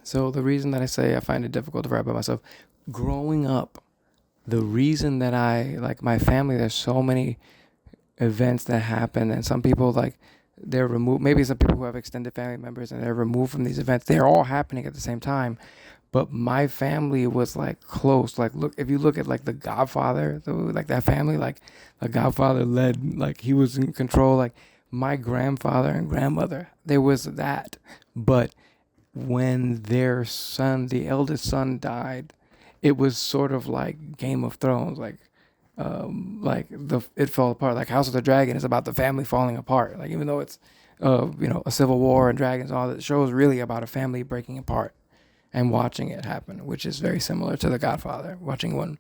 So the reason that I say I find it difficult to write about myself, growing up, the reason that I like my family, there's so many events that happen, and some people like they're removed. Maybe some people who have extended family members and they're removed from these events. They're all happening at the same time, but my family was like close. Like, look, if you look at like the Godfather, like that family, like the Godfather led, like he was in control. Like my grandfather and grandmother, there was that. But when their son, the eldest son, died, it was sort of like Game of Thrones, like the it fell apart. Like House of the Dragon is about the family falling apart. Like even though it's, a civil war and dragons, and all that, the show is really about a family breaking apart and watching it happen, which is very similar to The Godfather, watching one,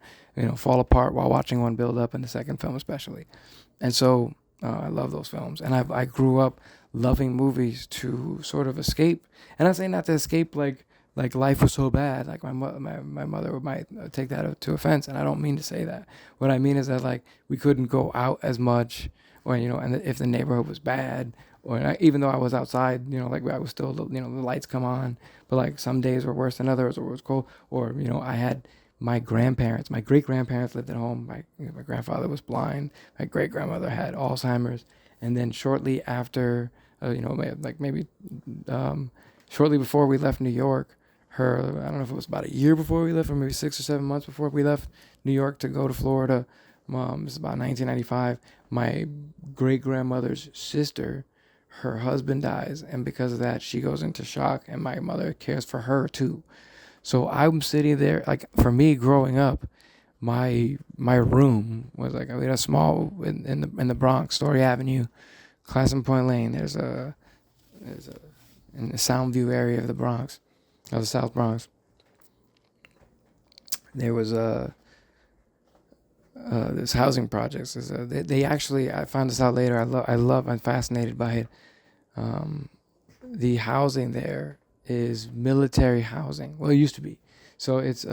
fall apart while watching one build up in the second film, especially. And so I love those films, and I grew up loving movies to sort of escape. And I say not to escape like life was so bad. Like my mother might take that to offense, and I don't mean to say that. What I mean is that like we couldn't go out as much, or and if the neighborhood was bad, even though I was outside, like I was still, the lights come on, but like some days were worse than others, or it was cold, or I had my grandparents, my great grandparents lived at home. My grandfather was blind. My great grandmother had Alzheimer's, and then shortly after, maybe shortly before we left New York, I don't know if it was about a year before we left, or maybe 6 or 7 months before we left New York to go to Florida. It's about 1995. My great grandmother's sister, her husband dies, and because of that, she goes into shock, and my mother cares for her too. So I'm sitting there, like for me growing up, my room was like, we had a small in the Bronx, Story Avenue, Classen Point Lane. There's a in the Soundview area of the Bronx, of the South Bronx. There was this housing projects. They actually, I found this out later. I'm fascinated by it. The housing there is military housing. Well, it used to be. So it's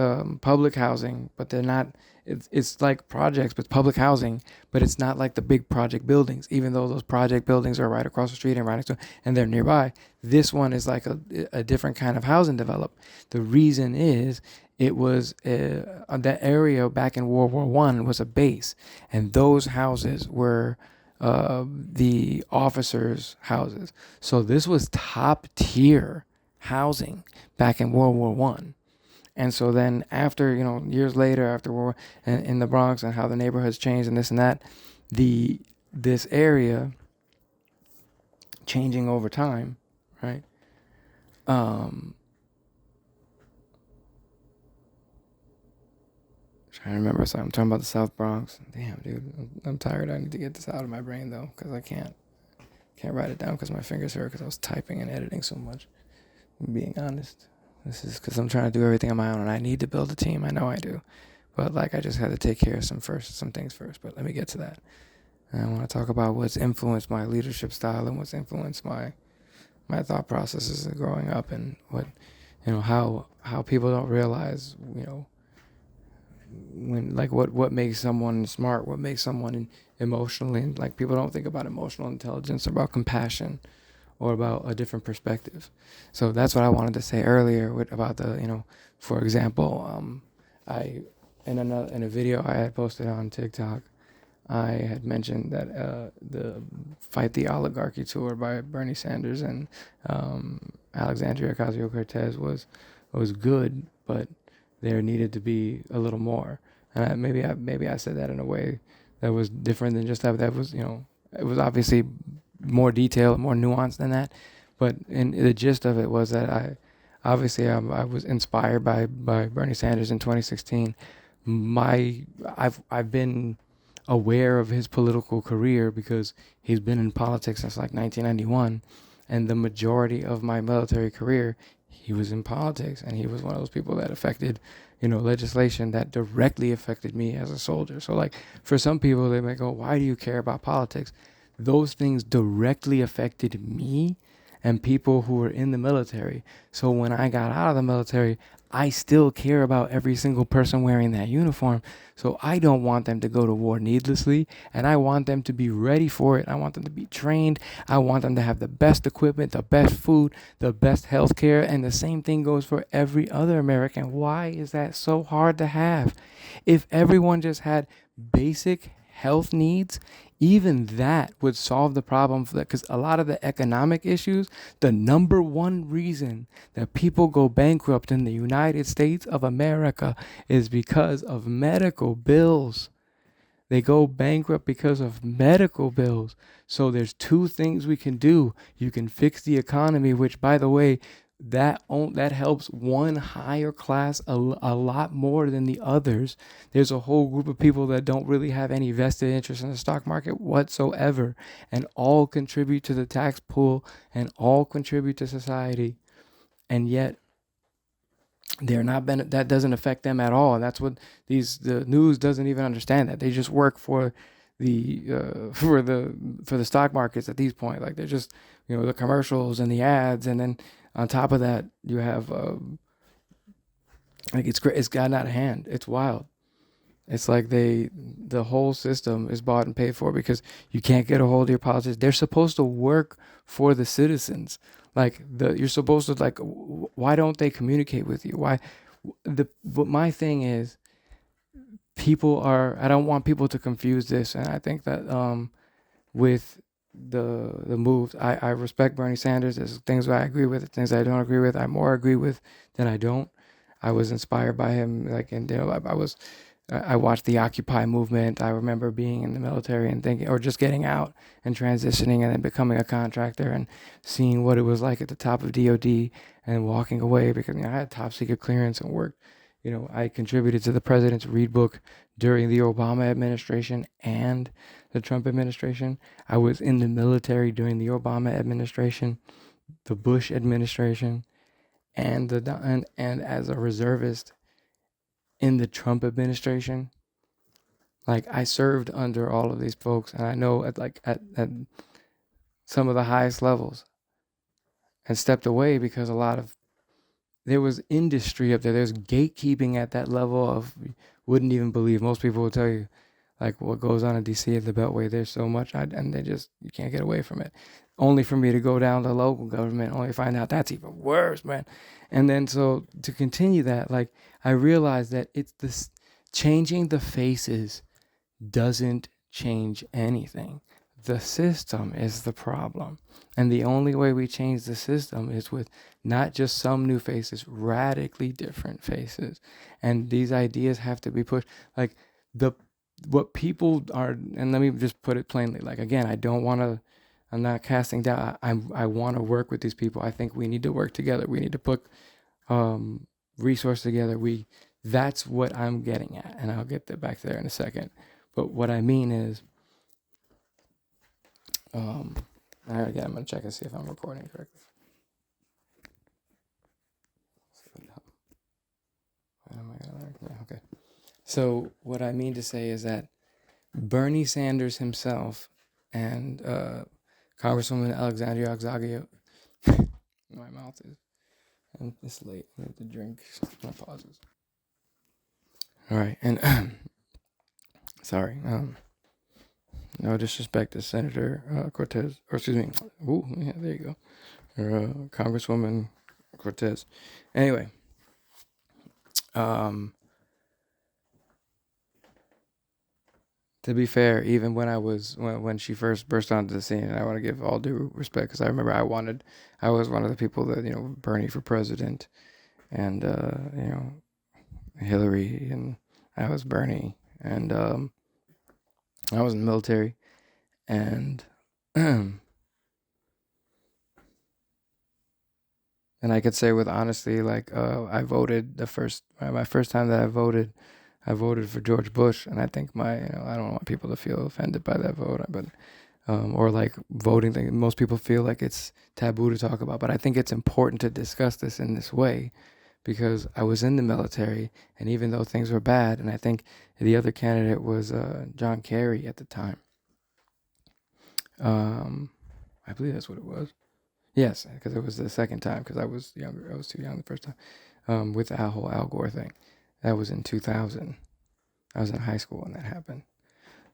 public housing, but they're not. It's like projects, but public housing, but it's not like the big project buildings. Even though those project buildings are right across the street and right next to, and they're nearby. This one is like a different kind of housing developed. The reason is it was that area back in World War I was a base, and those houses were the officers' houses. So this was top tier housing back in World War I. And so then after, years later, after war and in the Bronx, and how the neighborhoods changed and this and that, this area changing over time, right? Um, Trying to remember something. I'm talking about the South Bronx. Damn, dude, I'm tired. I need to get this out of my brain though, because I can't write it down because my fingers hurt because I was typing and editing so much. I'm being honest. This is because I'm trying to do everything on my own, and I need to build a team. I know I do, but like I just had to take care of some things first. But let me get to that. And I want to talk about what's influenced my leadership style and what's influenced my thought processes growing up, and what how people don't realize when like what makes someone smart, what makes someone emotionally, like people don't think about emotional intelligence or about compassion or about a different perspective. So that's what I wanted to say earlier about for example, I in a video I had posted on TikTok, I had mentioned that the Fight the Oligarchy tour by Bernie Sanders and Alexandria Ocasio-Cortez was good, but there needed to be a little more. And maybe I said that in a way that was different than just that. That was it was obviously more detailed, more nuanced than that. But in the gist of it was that I was inspired by Bernie Sanders in 2016. I've been aware of his political career because he's been in politics since like 1991, and the majority of my military career he was in politics, and he was one of those people that affected legislation that directly affected me as a soldier. So like for some people they might go, why do you care about politics? Those things directly affected me, and people who were in the military. So when I got out of the military, I still care about every single person wearing that uniform. So I don't want them to go to war needlessly, and I want them to be ready for it. I want them to be trained. I want them to have the best equipment, the best food, the best health care, and the same thing goes for every other American. Why is that so hard to have? If everyone just had basic health needs, even that would solve the problem for that. Because a lot of the economic issues, the number one reason that people go bankrupt in the United States of America is because of medical bills. They go bankrupt because of medical bills. So there's two things we can do. You can fix the economy, which, by the way, that helps one higher class a lot more than the others. There's a whole group of people that don't really have any vested interest in the stock market whatsoever, and all contribute to the tax pool and all contribute to society, and yet they're not that doesn't affect them at all. And that's what the news doesn't even understand. That they just work for the for the stock markets at these point. Like they're just, the commercials and the ads, and then on top of that you have like it's gotten out of hand. It's wild. It's like the whole system is bought and paid for because you can't get a hold of your politicians. They're supposed to work for the citizens. Like you're supposed to, like, why don't they communicate with you? Why? But my thing is, I don't want people to confuse this, and I think that with the moves, I respect Bernie Sanders. There's things I agree with, things I don't agree with. I more agree with than I don't. I was inspired by him, like, and I watched the Occupy movement. I remember being in the military and thinking, or just getting out and transitioning and then becoming a contractor and seeing what it was like at the top of DOD and walking away because I had top secret clearance and worked. I contributed to the president's read book during the Obama administration and the Trump administration. I was in the military during the Obama administration, the Bush administration, and and as a reservist in the Trump administration. Like, I served under all of these folks, and I know at some of the highest levels, and stepped away because there was industry up there. There's gatekeeping at that level of, wouldn't even believe. Most people will tell you, like, what goes on in DC at the Beltway. There's so much, and you can't get away from it. Only for me to go down to local government, only to find out that's even worse, man. And then so to continue that, like, I realized that it's this changing the faces doesn't change anything. The system is the problem. And the only way we change the system is with not just some new faces, radically different faces. And these ideas have to be pushed. Like, what people are, and let me just put it plainly, like, again, I'm not casting doubt. I want to work with these people. I think we need to work together. We need to put resources together. That's what I'm getting at. And I'll get back there in a second. But what I mean is, I'm gonna check and see if I'm recording correctly. Yeah, okay. So what I mean to say is that Bernie Sanders himself and Congresswoman Alexandria Ocasio, my mouth is, and it's late. I have to drink. My pauses. All right, and sorry. No disrespect to Senator Cortez, or excuse me. Ooh, yeah, there you go. Or Congresswoman Cortez. Anyway, to be fair, even when she first burst onto the scene, and I want to give all due respect because I remember I was one of the people that Bernie for president, and Hillary, and I was Bernie, and I was in the military, and and I could say with honesty, like, I voted my first time that I voted for George Bush, and I think I don't want people to feel offended by that vote, but or like voting thing. Most people feel like it's taboo to talk about, but I think it's important to discuss this in this way because I was in the military, and even though things were bad, and I think the other candidate was John Kerry at the time. I believe that's what it was. Yes, because it was the second time because I was younger. I was too young the first time. With the whole Al Gore thing, that was in 2000. I was in high school when that happened.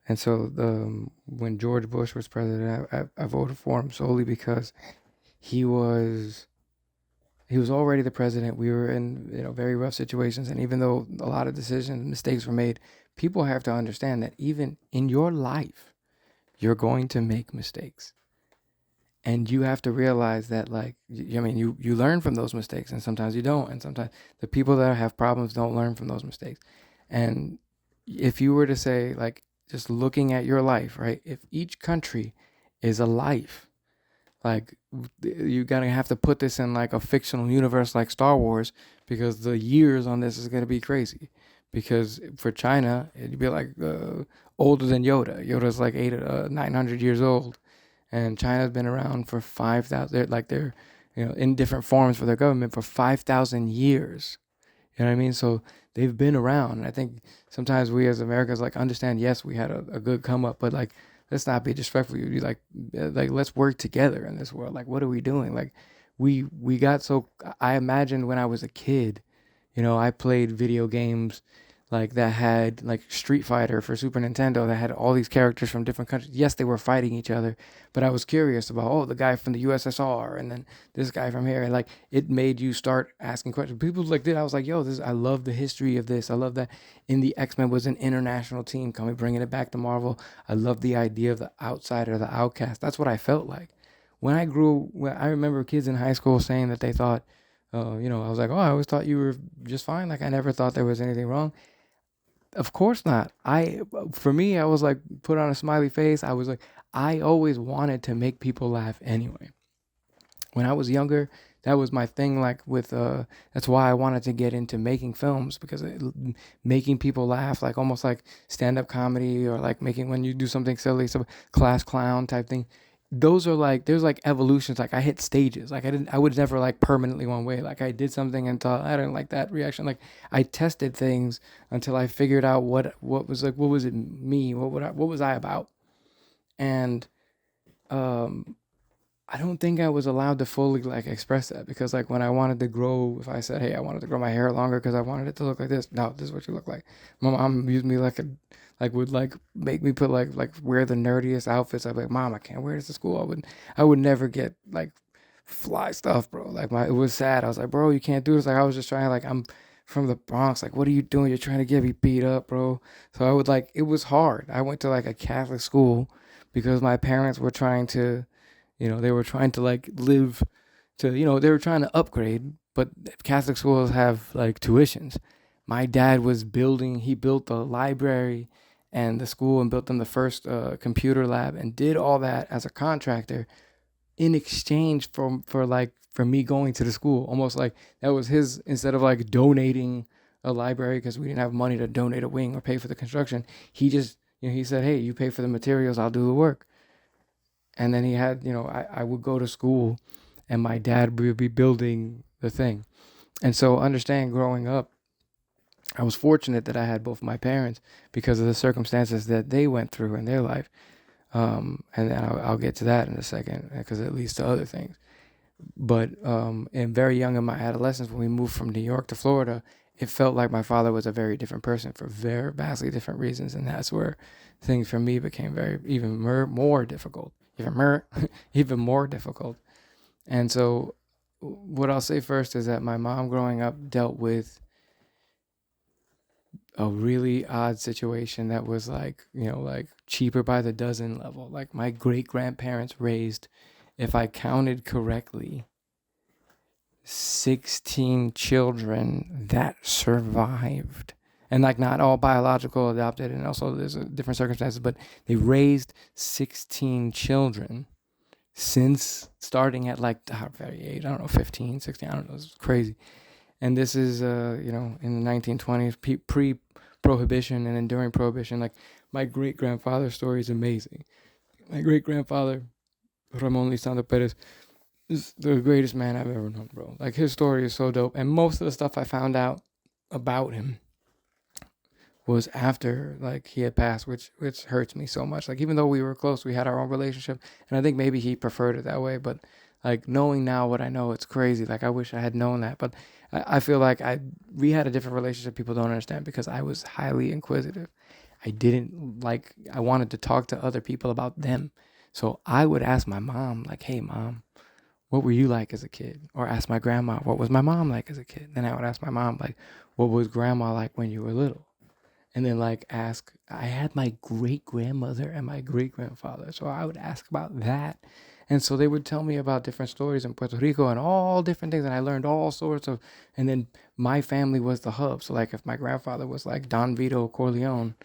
And so when George Bush was president, I voted for him solely because he was he was already the president. We were in very rough situations, and even though a lot of decisions, mistakes were made, people have to understand that even in your life, you're going to make mistakes, and you have to realize that you learn from those mistakes, and sometimes you don't, and sometimes the people that have problems don't learn from those mistakes, and if you were to say just looking at your life, right? If each country is a life, like you gotta have to put this in like a fictional universe like Star Wars because the years on this is gonna be crazy. Because for China, it'd be like older than Yoda. Yoda's like 900 years old, and China's been around for 5,000. They're in different forms for their government for 5,000 years. You know what I mean? So they've been around. And I think sometimes we as Americans understand, yes, we had a good come up, but let's not be disrespectful. You let's work together in this world. Like, what are we doing? We got so, I imagined when I was a kid, I played video games that had Street Fighter for Super Nintendo that had all these characters from different countries. Yes, they were fighting each other, but I was curious about the guy from the USSR and then this guy from here, and it made you start asking questions. People did. I was like, yo, this I love the history of this. I love that in the X-Men was an international team. Can we bringing it back to Marvel? I love the idea of the outsider, the outcast. That's what I felt like when I remember kids in high school saying that they thought, I was like, oh, I always thought you were just fine. I never thought there was anything wrong. Of course not. For me, I was put on a smiley face. I was I always wanted to make people laugh anyway. When I was younger, that was my thing. That's why I wanted to get into making films because making people laugh, almost like stand up comedy or making when you do something silly, some class clown type thing. Those are there's evolutions. I hit stages. I was never permanently one way. I did something and thought I didn't like that reaction. I tested things until I figured out what was what was it me? What was I about? And I don't think I was allowed to fully express that because when I wanted to grow, if I said, hey, I wanted to grow my hair longer because I wanted it to look like this. No, this is what you look like. My mom used me would make me put wear the nerdiest outfits. I'd be like, Mom, I can't wear this to school. I would never get fly stuff, bro. It was sad. I was like, bro, you can't do this. I was just trying I'm from the Bronx. What are you doing? You're trying to get me beat up, bro. So I would it was hard. I went to a Catholic school because my parents were trying to, they were trying to live to, they were trying to upgrade, but Catholic schools have tuitions. My dad he built the library and the school and built them the first computer lab and did all that as a contractor in exchange for me going to the school. Almost that was his, instead of donating a library because we didn't have money to donate a wing or pay for the construction. He just, he said, hey, you pay for the materials, I'll do the work. And then he had, I would go to school and my dad would be building the thing. And so understand growing up, I was fortunate that I had both my parents because of the circumstances that they went through in their life. And then I'll get to that in a second because it leads to other things. But very young in my adolescence, when we moved from New York to Florida, it felt like my father was a very different person for very vastly different reasons. And that's where things for me became even more difficult. Even more difficult. And so what I'll say first is that my mom growing up dealt with a really odd situation that was cheaper by the dozen level. My great grandparents raised, if I counted correctly, 16 children that survived. And not all biological, adopted, and also there's different circumstances, but they raised 16 children since starting at how very age, I don't know, 15, 16, I don't know, it's crazy. And this is, in the 1920s, pre-prohibition and then during prohibition. My great-grandfather's story is amazing. My great-grandfather, Ramon Lisandro Perez, is the greatest man I've ever known, bro. His story is so dope. And most of the stuff I found out about him was after he had passed, which hurts me so much. Even though we were close, we had our own relationship, and I think maybe he preferred it that way. But Like knowing now what I know, it's crazy. Like I wish I had known that, but I feel like we had a different relationship. People don't understand because I was highly inquisitive. I wanted to talk to other people about them. So I would ask my mom, like, hey, mom, what were you like as a kid? Or ask my grandma, what was my mom like as a kid? Then I would ask my mom, like, what was grandma like when you were little? And then, like, I had my great grandmother and my great grandfather. So I would ask about that. And so they would tell me about different stories in Puerto Rico and all different things. And I learned all sorts of, and then my family was the hub. So, like, if my grandfather was like Don Vito Corleone,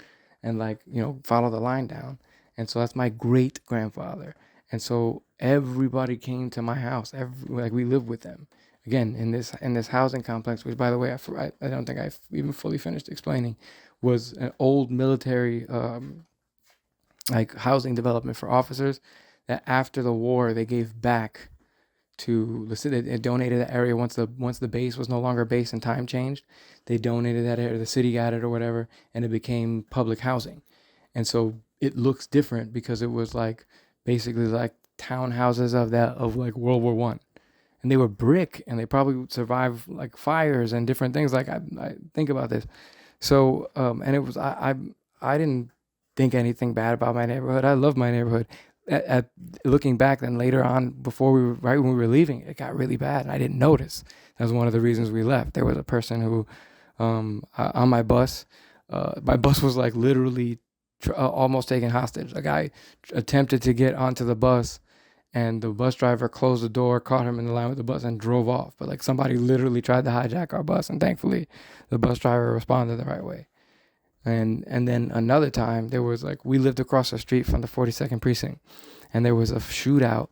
and like follow the line down, and so that's my great grandfather, and so everybody came to my house. Like we lived with them again in this housing complex, which by the way I don't think I've even fully finished explaining, was an old military like housing development for officers that after the war they gave back to the city. They donated that area once the base was no longer base and time changed. They donated that area. The city got it or whatever, and it became public housing. And so it looks different because it was like basically like townhouses of like World War One, and they were brick, and they probably would survive like fires and different things. Like I think about this. So and it was I didn't think anything bad about my neighborhood. I love my neighborhood. At looking back, then later on, right when we were leaving, it got really bad, and I didn't notice. That was one of the reasons we left. There was a person who, on my bus was like literally almost taken hostage. A guy attempted to get onto the bus, and the bus driver closed the door, caught him in the line with the bus, and drove off. But like somebody literally tried to hijack our bus, and thankfully, the bus driver responded the right way. And then another time there was like we lived across the street from the 42nd precinct, and there was a shootout.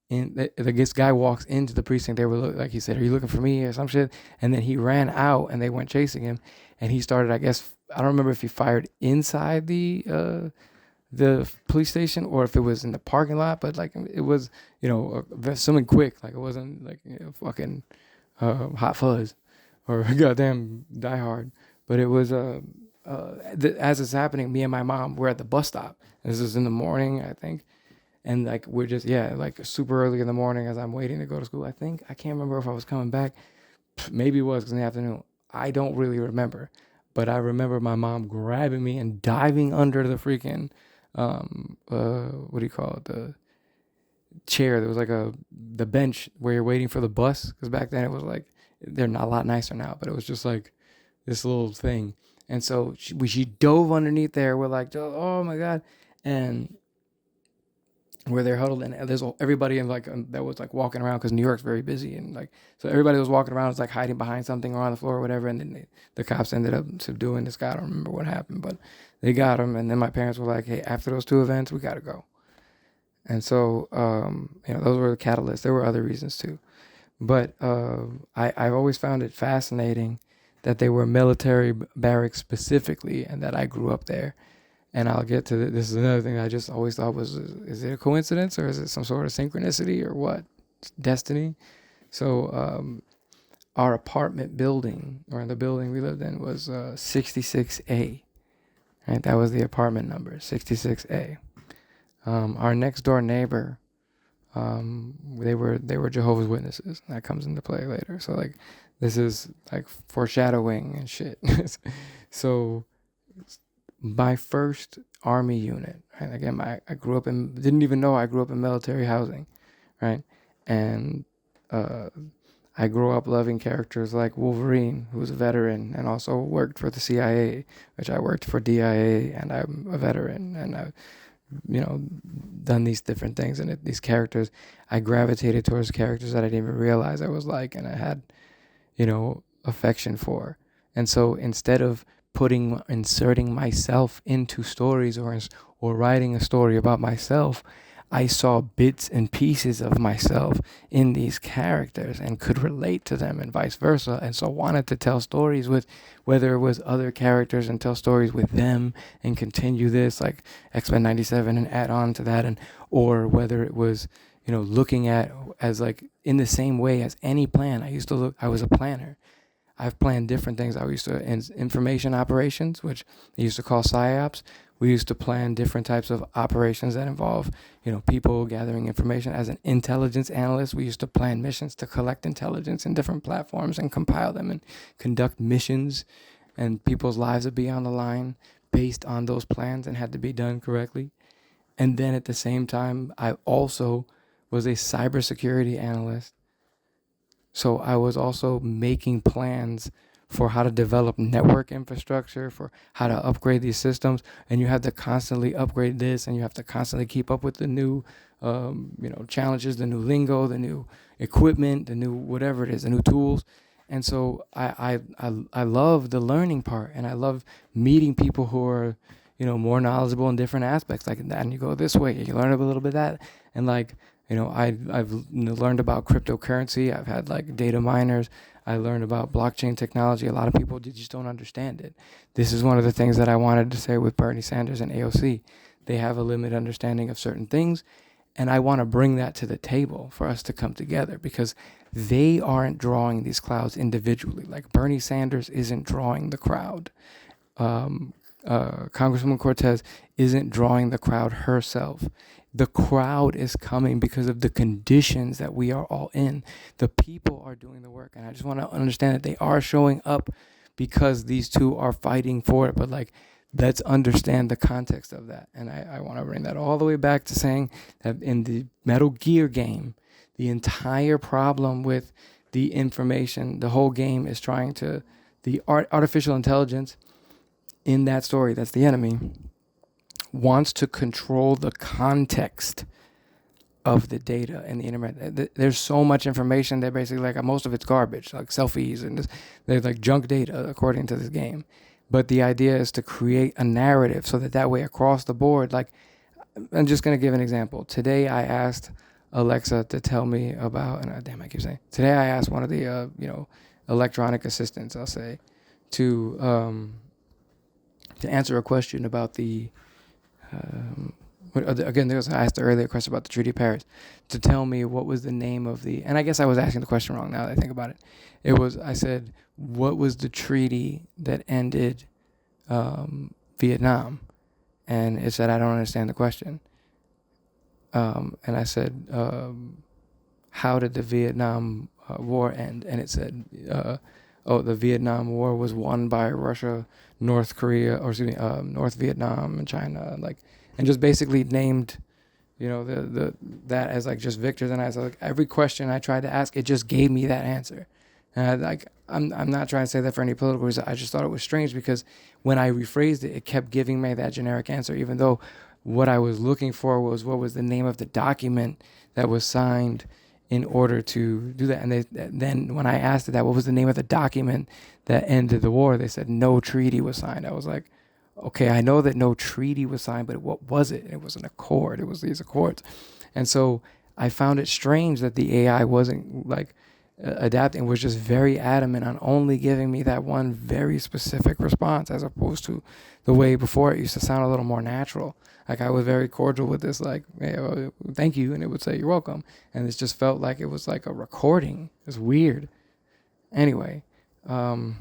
This guy walks into the precinct. They were like he said, "Are you looking for me?" or some shit. And then he ran out, and they went chasing him. And he started, I guess, I don't remember if he fired inside the police station or if it was in the parking lot. But like it was, something quick. Like it wasn't like fucking Hot Fuzz or goddamn Die Hard. But it was as it's happening, me and my mom were at the bus stop. This is in the morning, I think, and like we're just like super early in the morning as I'm waiting to go to school. I can't remember if I was coming back. Maybe it was 'cause in the afternoon. I don't really remember, but I remember my mom grabbing me and diving under the freaking what do you call it, the chair. There was like the bench where you're waiting for the bus, because back then it was like they're not a lot nicer now, but it was just like this little thing. And so she dove underneath there. We're like, oh my God. And where they're huddled, and there's everybody in like that was like walking around because New York's very busy, and like so everybody was walking around was like hiding behind something or on the floor or whatever. And then the cops ended up subduing this guy. I don't remember what happened, but they got him. And then my parents were like, hey, after those two events, we got to go. And so those were the catalysts. There were other reasons too, but I've always found it fascinating that they were military barracks specifically, and that I grew up there. And I'll get to this is another thing I just always thought was, is it a coincidence or is it some sort of synchronicity or what? Destiny? So our apartment building, or the building we lived in, was 66A. Right? That was the apartment number, 66A. Our next door neighbor, they were Jehovah's Witnesses. That comes into play later. So like this is like foreshadowing and shit. So my first army unit, right? Again, I grew up didn't even know I grew up in military housing, right? And I grew up loving characters like Wolverine, who's a veteran and also worked for the CIA, which I worked for DIA, and I'm a veteran, and I've done these different things. And these characters, I gravitated towards characters that I didn't even realize I was like, and I had affection for. And so instead of inserting myself into stories or writing a story about myself, I saw bits and pieces of myself in these characters and could relate to them, and vice versa. And so wanted to tell stories with, whether it was other characters and tell stories with them and continue this like X-Men 97 and add on to that, or whether it was looking at as like in the same way as any plan. I was a planner. I've planned different things. I used to in information operations, which they used to call PSYOPs, We used to plan different types of operations that involve, people gathering information. As an intelligence analyst, we used to plan missions to collect intelligence in different platforms and compile them and conduct missions, and people's lives would be on the line based on those plans and had to be done correctly. And then at the same time, I also was a cybersecurity analyst. So I was also making plans for how to develop network infrastructure, for how to upgrade these systems. And you have to constantly upgrade this, and you have to constantly keep up with the new, challenges, the new lingo, the new equipment, the new whatever it is, the new tools. And so I love the learning part, and I love meeting people who are, more knowledgeable in different aspects like that. And you go this way, you learn a little bit of that. And like, I've learned about cryptocurrency. I've had like data miners. I learned about blockchain technology. A lot of people just don't understand it. This is one of the things that I wanted to say with Bernie Sanders and AOC. They have a limited understanding of certain things, and I want to bring that to the table for us to come together, because they aren't drawing these crowds individually. Like Bernie Sanders isn't drawing the crowd. Congresswoman Cortez isn't drawing the crowd herself. The crowd is coming because of the conditions that we are all in. The people are doing the work. And I just want to understand that they are showing up because these two are fighting for it. But like, let's understand the context of that. And I want to bring that all the way back to saying that in the Metal Gear game, the entire problem with the information, the whole game is trying to, the artificial intelligence in that story, that's the enemy, wants to control the context of the data and the internet. There's so much information that basically, like, most of it's garbage, like selfies, and they're like junk data according to this game. But the idea is to create a narrative so that way across the board, like, I'm just going to give an example. Today I asked Alexa to tell me about, and I keep saying, today I asked one of the, electronic assistants, I'll say, to answer a question about the, again, I asked the earlier question about the Treaty of Paris, to tell me what was the name of the, and I guess I was asking the question wrong now that I think about it. I said, what was the treaty that ended Vietnam? And it said, I don't understand the question. And I said, how did the Vietnam War end? And it said, the Vietnam War was won by Russia, North Korea, North Vietnam and China, and just basically named, that as like just victors. And I was like, every question I tried to ask, it just gave me that answer. And I'm not trying to say that for any political reason. I just thought it was strange because when I rephrased it, it kept giving me that generic answer, even though what I was looking for was what was the name of the document that was signed in order to do that. And then when I asked it that, what was the name of the document that ended the war? They said no treaty was signed. I was like, okay, I know that no treaty was signed, but what was it? It was an accord. It was these accords. And so I found it strange that the AI wasn't adapting, was just very adamant on only giving me that one very specific response, as opposed to the way before it used to sound a little more natural. Like I was very cordial with this, like, hey, thank you, and it would say you're welcome, and it just felt like it was like a recording. It's weird. Anyway, maybe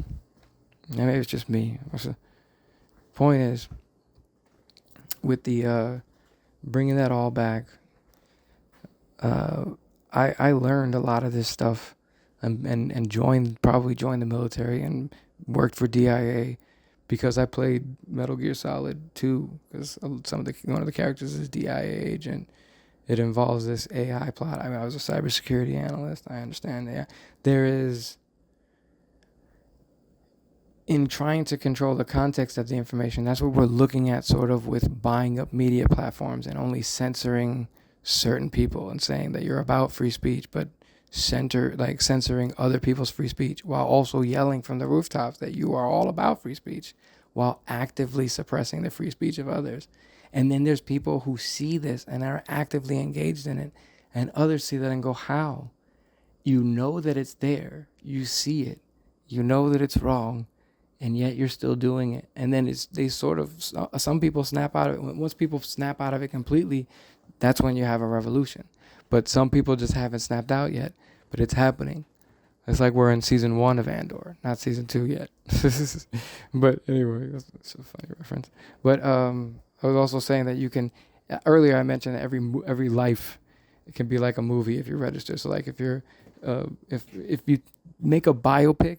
it's just me. The point is, with the bringing that all back, I learned a lot of this stuff, and probably joined the military and worked for DIA because I played Metal Gear Solid 2, because one of the characters is DIA agent. It involves this AI plot. I mean, I was a cybersecurity analyst. I understand that there is, in trying to control the context of the information, that's what we're looking at sort of with buying up media platforms and only censoring certain people and saying that you're about free speech, but censoring other people's free speech while also yelling from the rooftops that you are all about free speech while actively suppressing the free speech of others. And then there's people who see this and are actively engaged in it, and others see that and go, how? You know that it's there. You see it. You know that it's wrong, and yet you're still doing it. And then some people snap out of it. Once people snap out of it completely, that's when you have a revolution. But some people just haven't snapped out yet, but it's happening. It's like we're in season 1 of Andor, not season 2 yet. But anyway, that's a funny reference. But I was also saying that you can. Earlier, I mentioned that every life, it can be like a movie if you register. So like if you make a biopic,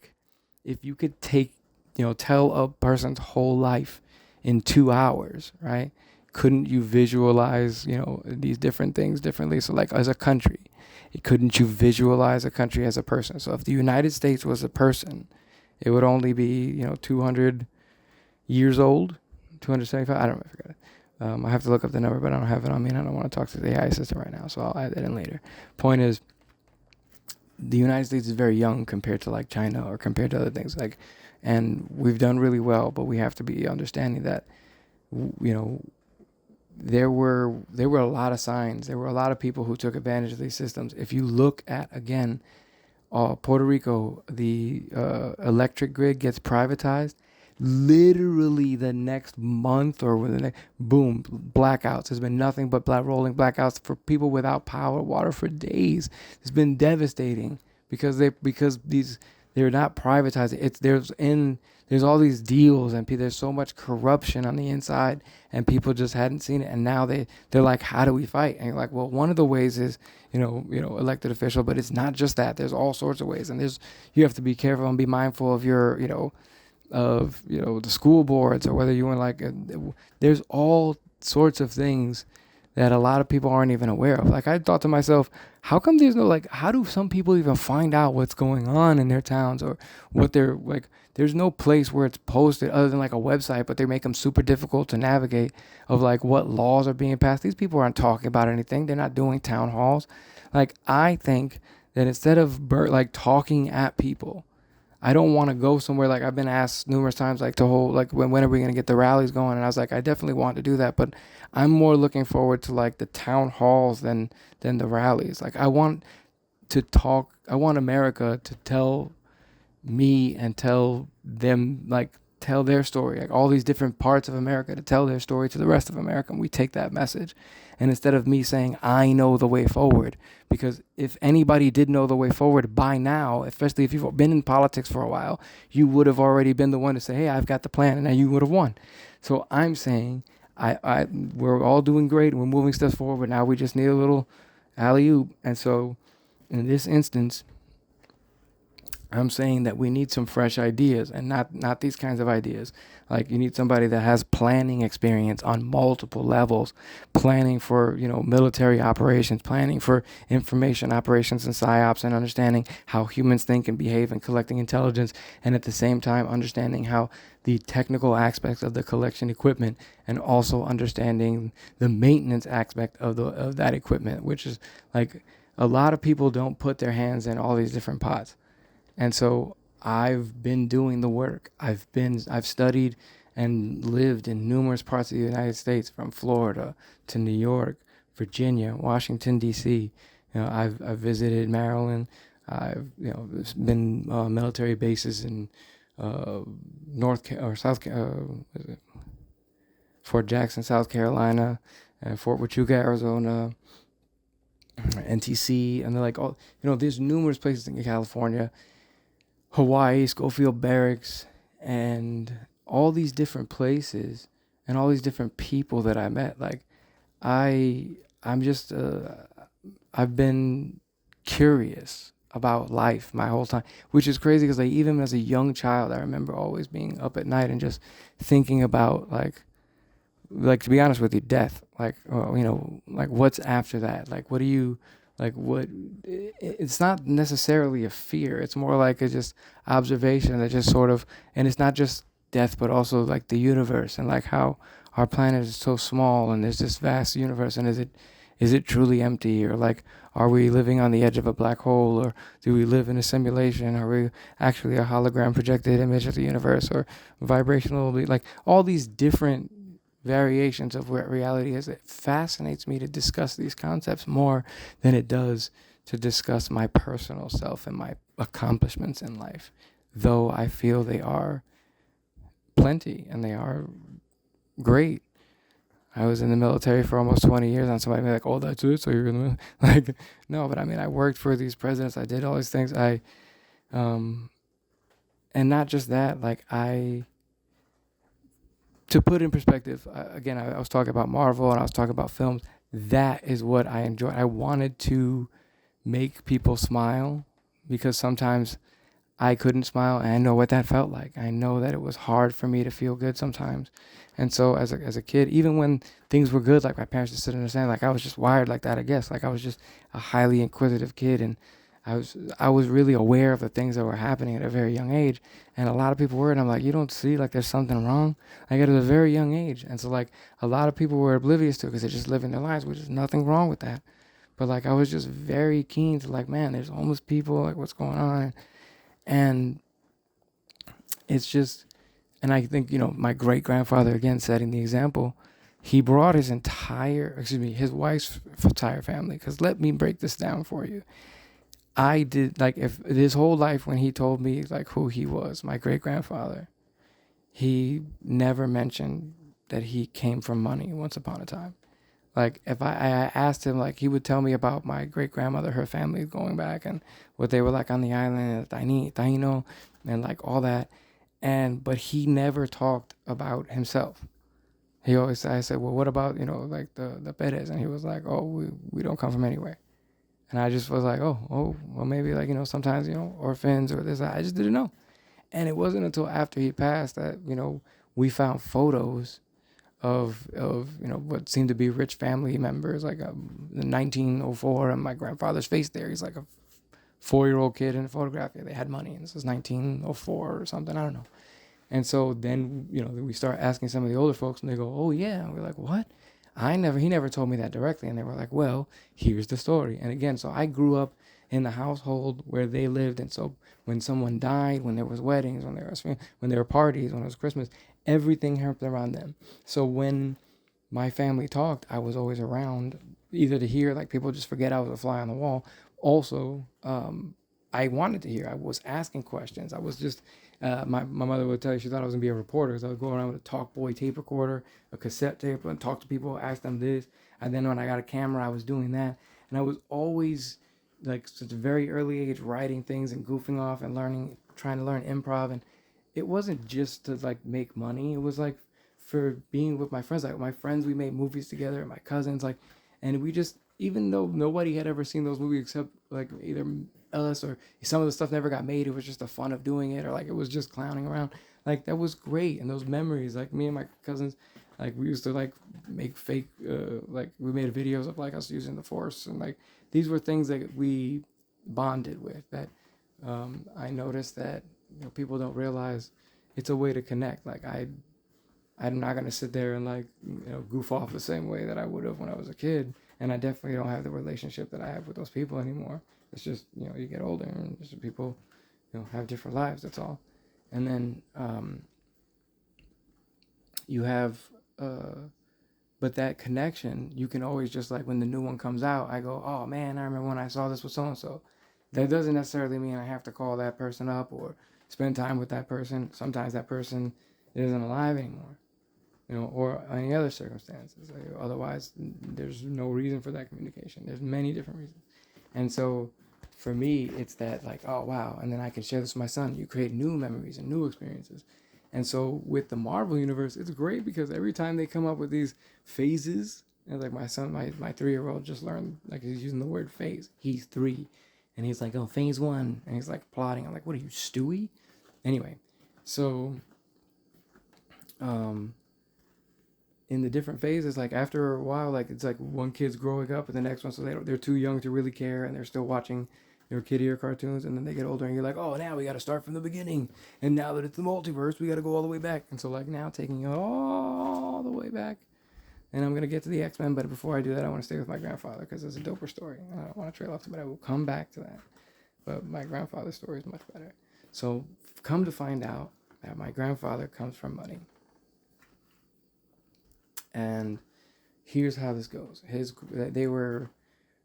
if you could tell a person's whole life in 2 hours, right? Couldn't you visualize these different things differently? So like as a country, couldn't you visualize a country as a person? So if the United States was a person, it would only be 200 years old, 275. I don't know. I forgot it. I have to look up the number, but I don't have it on me, and I don't want to talk to the AI system right now, so I'll add that in later. Point is, the United States is very young compared to like China or compared to other things, and we've done really well, but we have to be understanding that, you know, there were a lot of signs. There were a lot of people who took advantage of these systems. If you look at again, Puerto Rico, the electric grid gets privatized. Literally the next month or the next, boom, blackouts. There's been nothing but rolling blackouts for people without power, water for days. It's been devastating because they're not privatized. There's all these deals and there's so much corruption on the inside, and people just hadn't seen it, and now they're like, how do we fight? And you're like, well, one of the ways is elected official, but it's not just that. There's all sorts of ways, and you have to be careful and be mindful of your the school boards, or whether you want there's all sorts of things that a lot of people aren't even aware of. Like I thought to myself, how come there's no how do some people even find out what's going on in their towns, or what they're like? There's no place where it's posted other than like a website, but they make them super difficult to navigate of like what laws are being passed. These people aren't talking about anything. They're not doing town halls. Like I think that instead of talking at people, I don't want to go somewhere. Like I've been asked numerous times, like to hold, like when are we gonna get the rallies going? And I was like, I definitely want to do that, but I'm more looking forward to like the town halls than the rallies. Like I want to talk. I want America to tell me and tell them, like tell their story, like all these different parts of America to tell their story to the rest of America. And we take that message. And instead of me saying, I know the way forward, because if anybody did know the way forward by now, especially if you've been in politics for a while, you would have already been the one to say, hey, I've got the plan, and then you would have won. So I'm saying, we're all doing great and we're moving steps forward, but now we just need a little alley-oop. And so in this instance, I'm saying that we need some fresh ideas, and not these kinds of ideas. Like you need somebody that has planning experience on multiple levels, planning for, military operations, planning for information operations and psyops, and understanding how humans think and behave and collecting intelligence, and at the same time understanding how the technical aspects of the collection equipment, and also understanding the maintenance aspect of that equipment, which is like a lot of people don't put their hands in all these different pots. And so I've been doing the work. I've studied and lived in numerous parts of the United States, from Florida to New York, Virginia, Washington, D.C. I've visited Maryland. I've been military bases in Fort Jackson, South Carolina, and Fort Huachuca, Arizona, NTC, and they're like all there's numerous places in California, Hawaii, Schofield Barracks, and all these different places, and all these different people that I met. Like I'm just I've been curious about life my whole time, which is crazy because like even as a young child, I remember always being up at night and just thinking about like to be honest with you, death. Like like what's after that? Like what do you like? What? It's not necessarily a fear. It's more like a just observation that just sort of, and it's not just death, but also like the universe, and like how our planet is so small and there's this vast universe, and is it truly empty, or like are we living on the edge of a black hole, or do we live in a simulation? Are we actually a hologram projected image of the universe, or vibrational, like all these different variations of what reality is? It fascinates me to discuss these concepts more than it does to discuss my personal self and my accomplishments in life, though I feel they are plenty and they are great. I was in the military for almost 20 years, and somebody be like, oh, that's it, so you're in the like, no, but I mean, I worked for these presidents, I did all these things, and not just that, like to put in perspective, again, I was talking about Marvel and I was talking about films. That is what I enjoy. I wanted to make people smile because sometimes I couldn't smile, and I know what that felt like. I know that it was hard for me to feel good sometimes. And so as a kid, even when things were good, like my parents just didn't understand, like I was just wired like that, I guess. Like I was just a highly inquisitive kid, and I was really aware of the things that were happening at a very young age. And a lot of people were, and I'm like, you don't see like there's something wrong? Like at a very young age. And so like a lot of people were oblivious to it because they're just living their lives, which is nothing wrong with that. But like I was just very keen to like, man, there's homeless people, like what's going on? And it's just, and I think, my great grandfather, again, setting the example, he brought his wife's entire family. Because let me break this down for you. I did, like, if his whole life, when he told me, like, who he was, my great grandfather, he never mentioned that he came from money once upon a time. Like, if I asked him, like, he would tell me about my great grandmother, her family going back, and what they were like on the island, Taino, and like all that. But he never talked about himself. I said, well, what about, like the Perez? And he was like, oh, we don't come from anywhere. And I just was like, oh, well, maybe like, sometimes, orphans or this. I just didn't know. And it wasn't until after he passed that, we found photos of what seemed to be rich family members, like in 1904, and my grandfather's face there. He's like a 4-year-old kid in a photograph. Yeah, they had money, and this is 1904 or something. I don't know. And so then, we start asking some of the older folks, and they go, oh, yeah. And we're like, what? He never told me that directly. And they were like, well, here's the story. And again, so I grew up in the household where they lived. And so when someone died, when there was weddings, when there were parties, when it was Christmas, everything happened around them. So when my family talked, I was always around, either to hear, like people just forget I was a fly on the wall. Also, I wanted to hear. I was asking questions. I was just, my mother would tell you she thought I was gonna be a reporter. So I would go around with a Talk Boy tape recorder, a cassette tape, and talk to people, ask them this. And then when I got a camera, I was doing that. And I was always, like, since a very early age, writing things and goofing off and trying to learn improv. And it wasn't just to like make money. It was like for being with my friends. Like my friends, we made movies together. My cousins, like, and we just, even though nobody had ever seen those movies except like either us, or some of the stuff never got made. It was just the fun of doing it, or like it was just clowning around. Like that was great, and those memories, like me and my cousins, like we used to like make fake, like we made videos of like us using the force, and like these were things that we bonded with. That I noticed that people don't realize it's a way to connect. Like I'm not gonna sit there and like goof off the same way that I would have when I was a kid, and I definitely don't have the relationship that I have with those people anymore. It's just you get older and just people have different lives. That's all. And then you have but that connection you can always just like when the new one comes out, I go, oh man, I remember when I saw this with so and so. That doesn't necessarily mean I have to call that person up or spend time with that person. Sometimes that person isn't alive anymore, or any other circumstances. Otherwise, there's no reason for that communication. There's many different reasons. And so for me, it's that like, oh, wow. And then I can share this with my son. You create new memories and new experiences. And so with the Marvel universe, it's great because every time they come up with these phases, and like my son, my 3-year-old just learned, like he's using the word phase. He's 3. And he's like, oh, phase 1. And he's like plotting. I'm like, what are you, Stewie? Anyway, so in the different phases, like after a while, like it's like one kid's growing up and the next one, so they're too young to really care and they're still watching their kid ear cartoons, and then they get older and you're like, oh, now we got to start from the beginning, and now that it's the multiverse, we got to go all the way back. And so like now taking it all the way back, and I'm gonna get to the X-Men, but before I do that, I want to stay with my grandfather because it's a doper story. I don't want to trail off to, but I will come back to that. But my grandfather's story is much better. So come to find out that my grandfather comes from money. And here's how this goes. They were,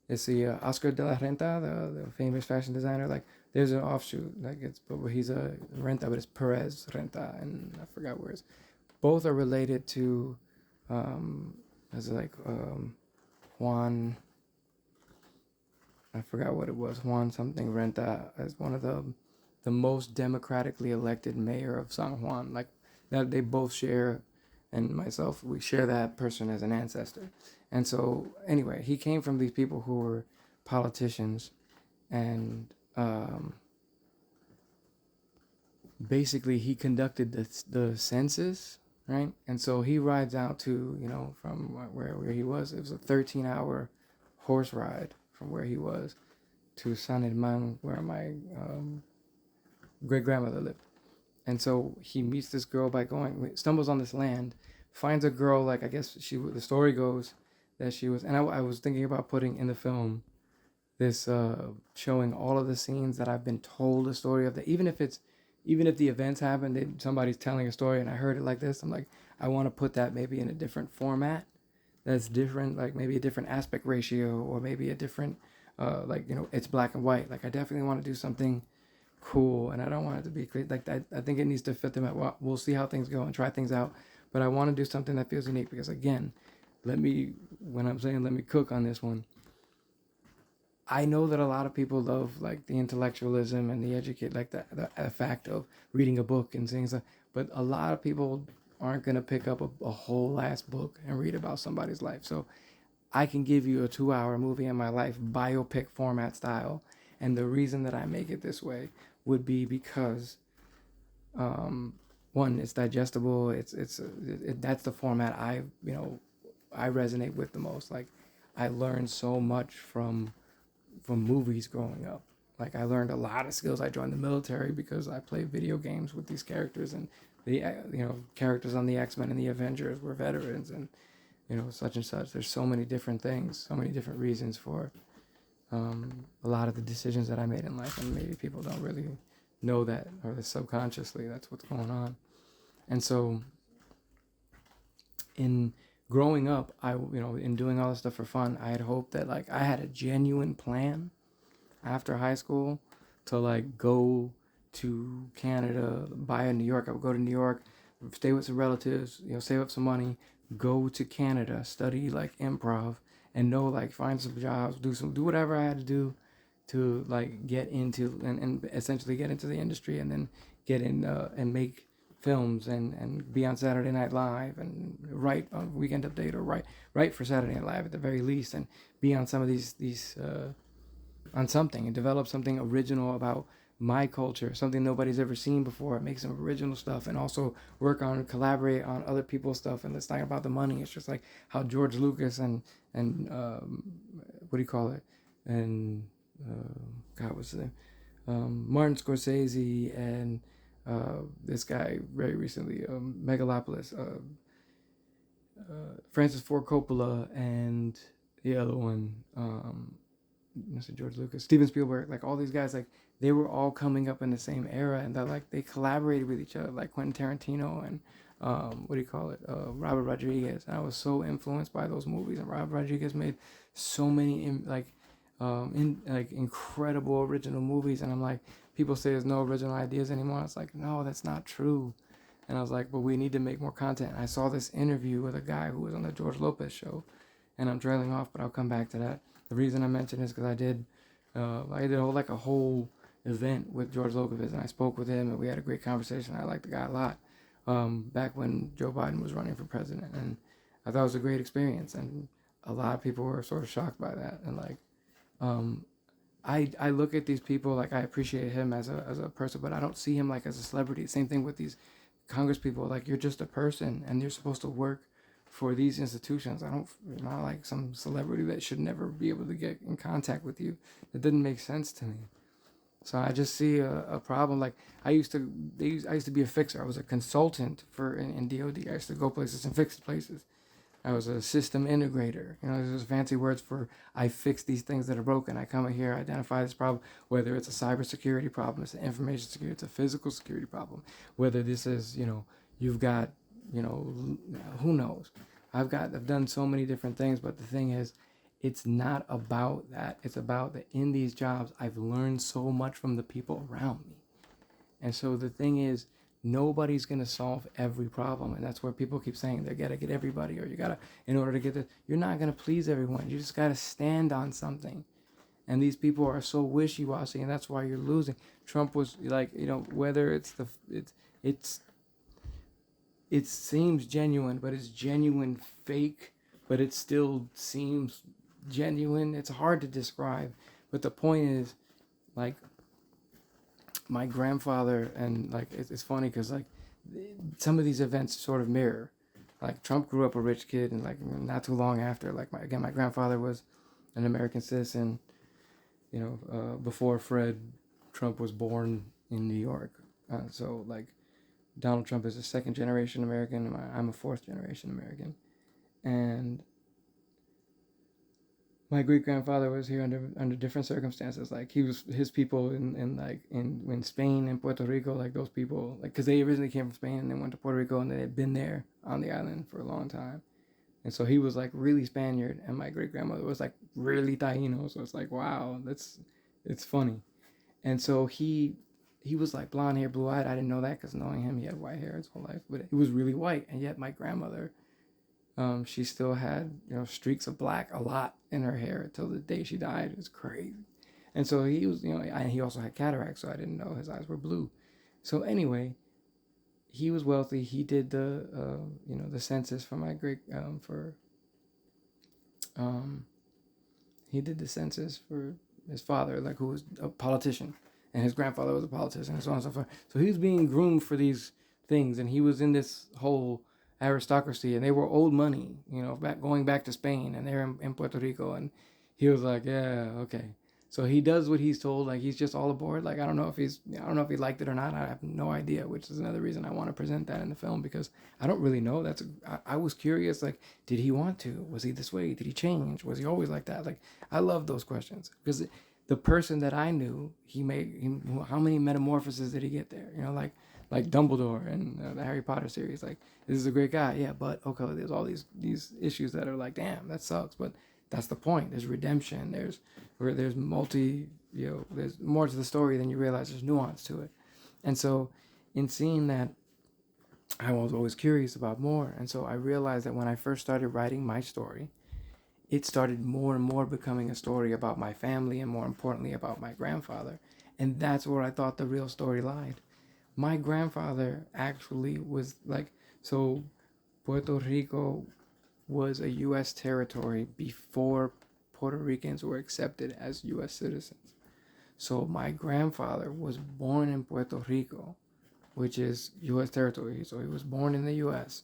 let's see, Oscar de la Renta, the famous fashion designer. Like, there's an offshoot. Like, he's a Renta, but it's Perez Renta, and I forgot where it's. Both are related to, as like Juan. I forgot what it was. Juan something Renta as one of the most democratically elected mayor of San Juan. Like that, they both share and myself, we share that person as an ancestor. And so, anyway, he came from these people who were politicians, and basically he conducted the census, right? And so he rides out to, from where he was. It was a 13-hour horse ride from where he was to San Herman, where my great grandmother lived. And so he meets this girl by going, stumbles on this land, finds a girl, like, I guess the story goes that she was, and I was thinking about putting in the film this, showing all of the scenes that I've been told a story of, that even if the events happened, somebody's telling a story and I heard it like this, I'm like, I want to put that maybe in a different format that's different, like maybe a different aspect ratio, or maybe a different, it's black and white. Like, I definitely want to do something cool, and I don't want it to be like I think it needs to fit them at, well, we'll see how things go and try things out, but I want to do something that feels unique, because again, when I'm saying let me cook on this one, I know that a lot of people love like the intellectualism and the educate, like the fact of reading a book and things like, but a lot of people aren't going to pick up a whole ass book and read about somebody's life. So I can give you a 2-hour movie in my life, biopic format style. And the reason that I make it this way would be because, one, it's digestible. That's the format I resonate with the most. Like, I learned so much from movies growing up. Like, I learned a lot of skills. I joined the military because I played video games with these characters, and the characters on the X-Men and the Avengers were veterans, and such and such. There's so many different things, so many different reasons for a lot of the decisions that I made in life, and maybe people don't really know that, or subconsciously that's what's going on. And so, in growing up, in doing all this stuff for fun, I had hoped that, like, I had a genuine plan after high school to, like, go to Canada, buy a New York. I would go to New York, stay with some relatives, save up some money, go to Canada, study like improv, and like, find some jobs, do whatever I had to do to, like, get into and essentially get into the industry, and then get in and make films, and be on Saturday Night Live, and write on Weekend Update, or write for Saturday Night Live at the very least, and be on some of these on something, and develop something original about my culture, something nobody's ever seen before, make some original stuff, and also collaborate on other people's stuff. And it's not about the money. It's just like how George Lucas and what do you call it? And God, what's his name? Martin Scorsese, and this guy very recently, Megalopolis, Francis Ford Coppola, and the other one, Mr. George Lucas, Steven Spielberg, like all these guys, like they were all coming up in the same era, and that, like, they collaborated with each other, like Quentin Tarantino and Robert Rodriguez. And I was so influenced by those movies, and Robert Rodriguez made so many incredible original movies, and I'm like, people say there's no original ideas anymore. It's like, no, that's not true. And I was like, but we need to make more content. And I saw this interview with a guy who was on the George Lopez show, and I'm trailing off, but I'll come back to that. The reason I mentioned is because I did a whole event with George Lopez, and I spoke with him, and we had a great conversation. I liked the guy a lot, back when Joe Biden was running for president, and I thought it was a great experience. And a lot of people were sort of shocked by that, and like, I look at these people, like, I appreciate him as a person, but I don't see him like as a celebrity. Same thing with these Congress people. Like, you're just a person, and you're supposed to work for these institutions. You're not like some celebrity that should never be able to get in contact with you. That didn't make sense to me. So I just see a problem. Like, I used to be a fixer. I was a consultant in DoD. I used to go places and fix places. I was a system integrator. There's fancy words for, I fix these things that are broken. I come in here, identify this problem, whether it's a cybersecurity problem, it's an information security, it's a physical security problem, whether this is, you've got, who knows? I've done so many different things, but the thing is, it's not about that. It's about that in these jobs, I've learned so much from the people around me. And so the thing is, nobody's going to solve every problem. And that's where people keep saying they got to get everybody, or you got to, in order to get this, you're not going to please everyone. You just got to stand on something. And these people are so wishy-washy, and that's why you're losing. Trump was like, whether it's it seems genuine, but it's genuine fake, but it still seems genuine. It's hard to describe, but the point is, like, my grandfather, and like it's funny because like some of these events sort of mirror. Like Trump grew up a rich kid, and like not too long after, like my grandfather was an American citizen. Before Fred Trump was born in New York. So like Donald Trump is a second generation American. I'm a fourth generation American, and my great grandfather was here under different circumstances. Like his people in Spain and Puerto Rico, like those people, like because they originally came from Spain and they went to Puerto Rico and they had been there on the island for a long time. And so he was like really Spaniard, and my great grandmother was like really Taino. So it's like, wow, it's funny. And so he was like blonde hair, blue eyed. I didn't know that because knowing him, he had white hair his whole life, but he was really white. And yet my grandmother, she still had streaks of black a lot in her hair until the day she died. It was crazy. And so he was, and he also had cataracts, so I didn't know his eyes were blue. So anyway, he was wealthy. He did the census for my great um, he did the census for his father, like who was a politician, and his grandfather was a politician, and so on and so forth. So he was being groomed for these things, and he was in this whole aristocracy, and they were old money, going back to Spain, and they're in Puerto Rico, and he was like, yeah, okay. So he does what he's told, like he's just all aboard. Like I don't know if he liked it or not. I have no idea, which is another reason I want to present that in the film because I don't really know. I was curious, like, did he want to? Was he this way? Did he change? Was he always like that? Like, I love those questions because the person that I knew, how many metamorphoses did he get there? Like Dumbledore and the Harry Potter series. Like, this is a great guy, yeah, but okay, there's all these issues that are like, damn, that sucks, but that's the point. There's redemption. There's there's more to the story than you realize. There's nuance to it, and so in seeing that, I was always curious about more, and so I realized that when I first started writing my story, it started more and more becoming a story about my family and more importantly about my grandfather. And that's where I thought the real story lied. My grandfather actually was like, so Puerto Rico was a U.S. territory before Puerto Ricans were accepted as U.S. citizens. So my grandfather was born in Puerto Rico, which is U.S. territory. So he was born in the U.S.,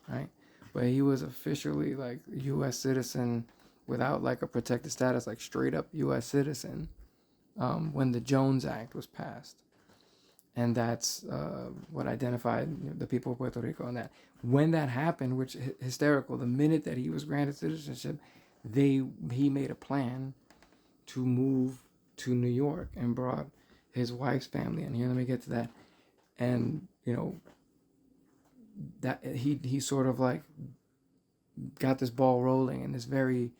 right? But he was officially like U.S. citizen without like a protected status, like straight up U.S. citizen, when the Jones Act was passed. And that's what identified the people of Puerto Rico. And that when that happened, which hysterical, the minute that he was granted citizenship, he made a plan to move to New York and brought his wife's family in here. Let me get to that. And that he sort of like got this ball rolling in this very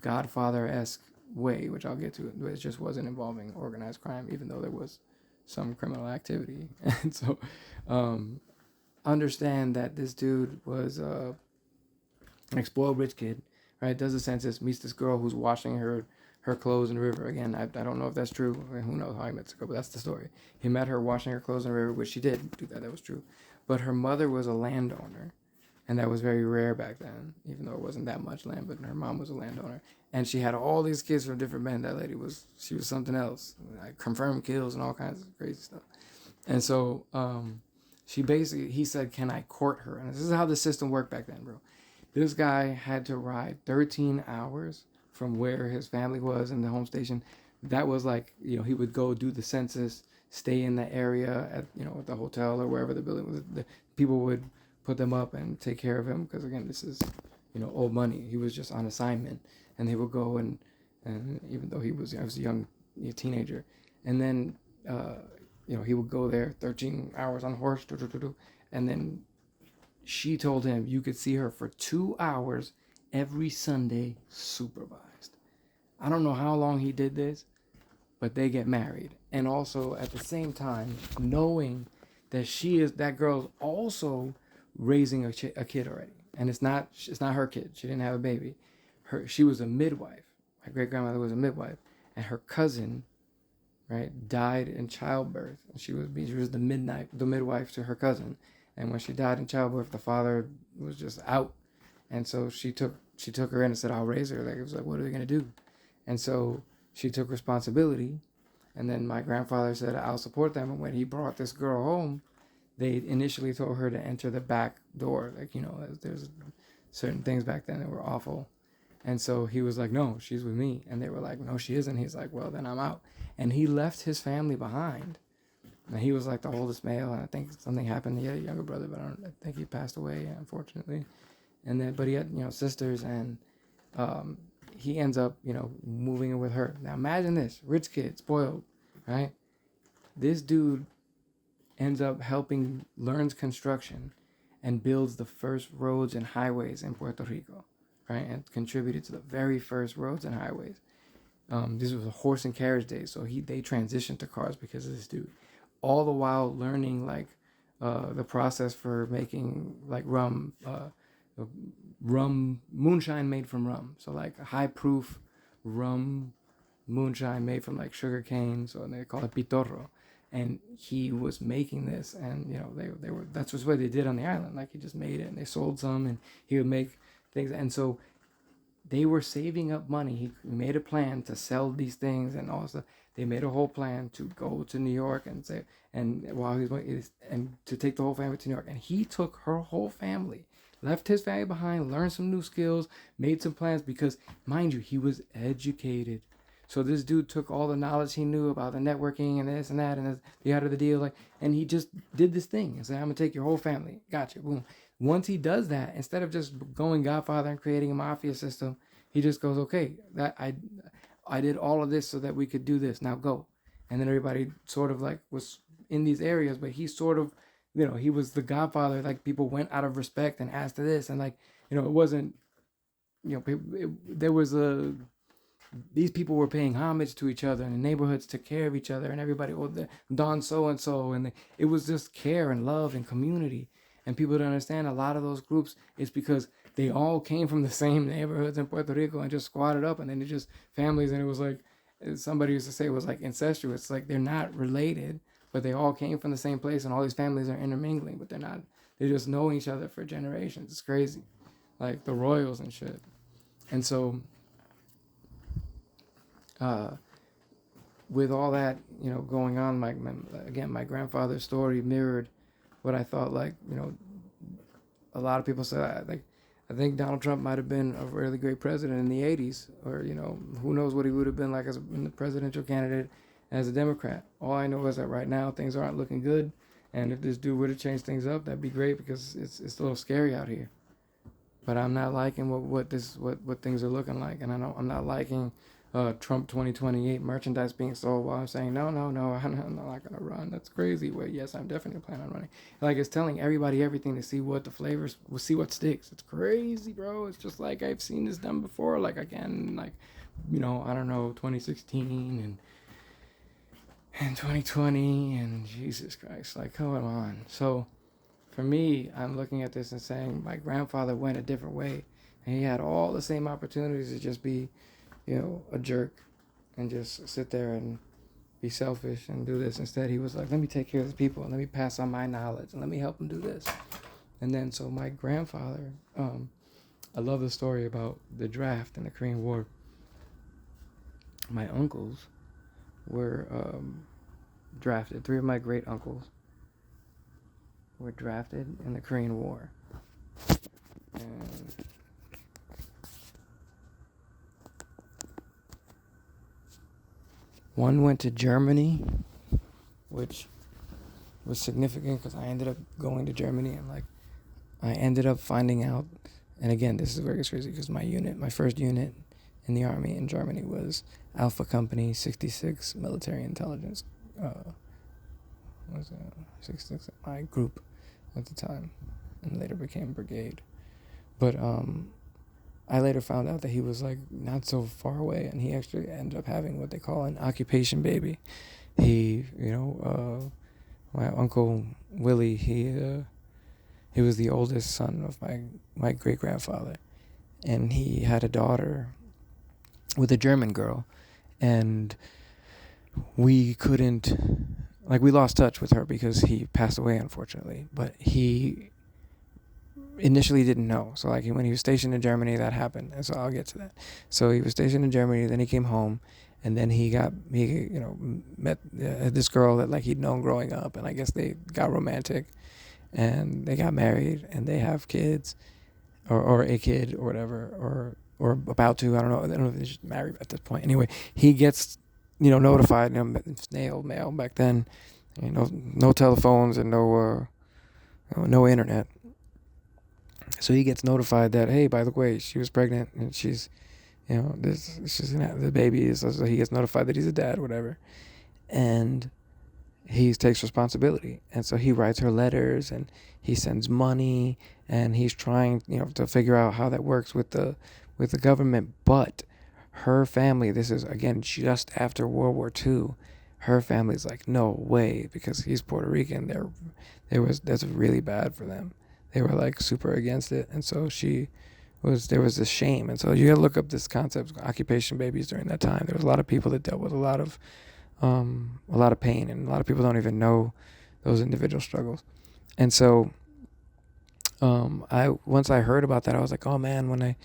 Godfather-esque way, which I'll get to. It just wasn't involving organized crime, even though there was some criminal activity. And so understand that this dude was an spoiled rich kid, right? Does the census, meets this girl who's washing her clothes in the river. Again, I don't know if that's true. I mean, who knows how he met this girl, but that's the story. He met her washing her clothes in the river, which she did do that. That was true. But her mother was a landowner, and that was very rare back then, even though it wasn't that much land. But her mom was a landowner, and she had all these kids from different men. That lady she was something else, like confirmed kills and all kinds of crazy stuff. And so he said, "Can I court her?" And this is how the system worked back then, bro. This guy had to ride 13 hours from where his family was in the home station. That was like, he would go do the census, stay in the area at the hotel or wherever the building was. The people would put them up and take care of him because again, this is, old money. He was just on assignment, and they would go and even though he was a young teenager, and then he would go there 13 hours on horse, and then she told him you could see her for 2 hours every Sunday supervised. I don't know how long he did this, but they get married. And also at the same time, knowing that that girl's also raising a kid already. And it's not her kid. She didn't have a baby. She was a midwife. My great grandmother was a midwife. And her cousin, right, died in childbirth. And she was the midwife to her cousin. And when she died in childbirth, the father was just out. And so she took her in and said, I'll raise her. Like, it was like, what are they gonna do? And so she took responsibility. And then my grandfather said, I'll support them. And when he brought this girl home, they initially told her to enter the back door. Like, you know, there's certain things back then that were awful. And so he was like, no, she's with me. And they were like, no, she isn't. He's like, well, then I'm out. And he left his family behind. And he was like the oldest male. And I think something happened. He had a younger brother, but I think he passed away, unfortunately. And then, but he had, you know, sisters, and he ends up, you know, moving in with her. Now imagine this, rich kid, spoiled, right? This dude ends up learns construction and builds the first roads and highways in Puerto Rico, right? And contributed to the very first roads and highways. This was a horse and carriage days, so they transitioned to cars because of this dude. All the while learning like the process for making like rum moonshine made from rum. So like a high proof rum moonshine made from like sugar cane. So they call it pitorro. And he was making this, and you know they were that's what they did on the island. Like he just made it, and they sold some, and he would make things. And so they were saving up money. He made a plan to sell these things, and also they made a whole plan to go to New York and say, and while he was and to take the whole family to New York. And he took her whole family, left his family behind, learned some new skills, made some plans because, mind you, he was educated. So this dude took all the knowledge he knew about the networking and this and that and the out of the deal, like, and he just did this thing and said, "I'm gonna take your whole family." Gotcha, boom. Once he does that, instead of just going Godfather and creating a mafia system, he just goes, "Okay, that I did all of this so that we could do this. Now go." And then everybody sort of like was in these areas, but he sort of, you know, he was the Godfather. Like people went out of respect and asked to this, and like, you know, it wasn't, you know, there was a these people were paying homage to each other, and the neighborhoods took care of each other, and everybody, oh, the Don so and so, and it was just care and love and community. And people don't understand a lot of those groups is because they all came from the same neighborhoods in Puerto Rico and just squatted up, and then it just families, and it was like somebody used to say it was like incestuous. Like they're not related, but they all came from the same place, and all these families are intermingling, but they're not. They just know each other for generations. It's crazy, like the royals and shit. And so uh, with all that, you know, going on, my grandfather's story mirrored what I thought, like, you know, a lot of people said, I think Donald Trump might have been a really great president in the 80s, or, you know, who knows what he would have been like as a presidential candidate as a Democrat. All I know is that right now things aren't looking good. And if this dude would have changed things up, that'd be great because it's a little scary out here. But I'm not liking what things are looking like, and I'm not liking Trump 2028 merchandise being sold while I'm saying no, I'm not gonna run. That's crazy. Well, yes, I'm definitely planning on running. Like it's telling everybody everything to see what the flavors, we'll see what sticks. It's crazy, bro. It's just like I've seen this done before. Like again, like, you know, I don't know, 2016 and 2020 and Jesus Christ, like come on. So for me, I'm looking at this and saying my grandfather went a different way, and he had all the same opportunities to just be, you know, a jerk and just sit there and be selfish and do this. Instead, he was like, let me take care of the people and let me pass on my knowledge and let me help them do this. And then, so my grandfather, I love the story about the draft in the Korean War. My uncles were drafted. 3 of my great uncles were drafted in the Korean War. And one went to Germany, which was significant because I ended up going to Germany, and like I ended up finding out, and again, this is very crazy because my first unit in the army in Germany was Alpha Company 66 Military Intelligence. What was that? 66, my group at the time, and later became brigade. But I later found out that he was like not so far away, and he actually ended up having what they call an occupation baby. He, you know, my uncle Willie, he was the oldest son of my great grandfather, and he had a daughter with a German girl, and we couldn't like we lost touch with her because he passed away, unfortunately. But he initially didn't know. So like when he was stationed in Germany, that happened, and so I'll get to that. So he was stationed in Germany, then he came home, and then he met this girl that like he'd known growing up, and I guess they got romantic, and they got married, and they have kids, or a kid or whatever, or about to. I don't know. I don't know if they're just married at this point. Anyway, he gets notified. Snail mail back then. No telephones and no internet. So he gets notified that, hey, by the way, she was pregnant and she's she's gonna have the baby. So he gets notified that he's a dad, whatever, and he takes responsibility. And so he writes her letters and he sends money and he's trying, to figure out how that works with the government. But her family, this is again just after World War II, her family's like, no way, because he's Puerto Rican. That's really bad for them. They were like super against it, and so there was this shame. And so you gotta look up this concept of occupation babies during that time. There was a lot of people that dealt with a lot of pain, and a lot of people don't even know those individual struggles. And so once I heard about that, I was like, oh man,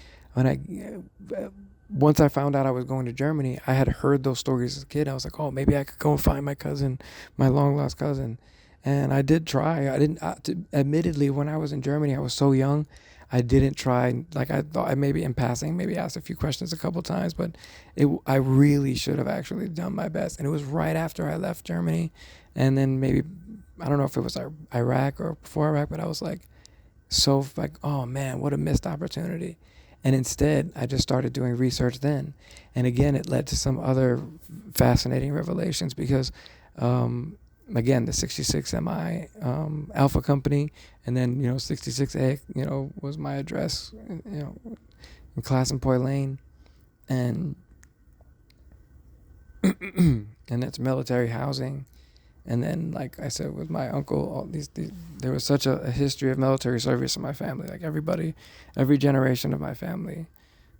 once I found out I was going to Germany, I had heard those stories as a kid. I was like, oh, maybe I could go and find my cousin, my long lost cousin. And I did try. I didn't, admittedly, when I was in Germany, I was so young. I didn't try. Like I thought, I maybe in passing, maybe asked a few questions a couple times, but I really should have actually done my best. And it was right after I left Germany, and then maybe, I don't know if it was Iraq or before Iraq, but I was like, so like, oh man, what a missed opportunity. And instead, I just started doing research then. And again, it led to some other fascinating revelations because, again, the 66MI Alpha Company, and then, 66A, was my address, in Class and Poi Lane. And, and that's military housing. And then, like I said, with my uncle, all these there was such a history of military service in my family. Like every generation of my family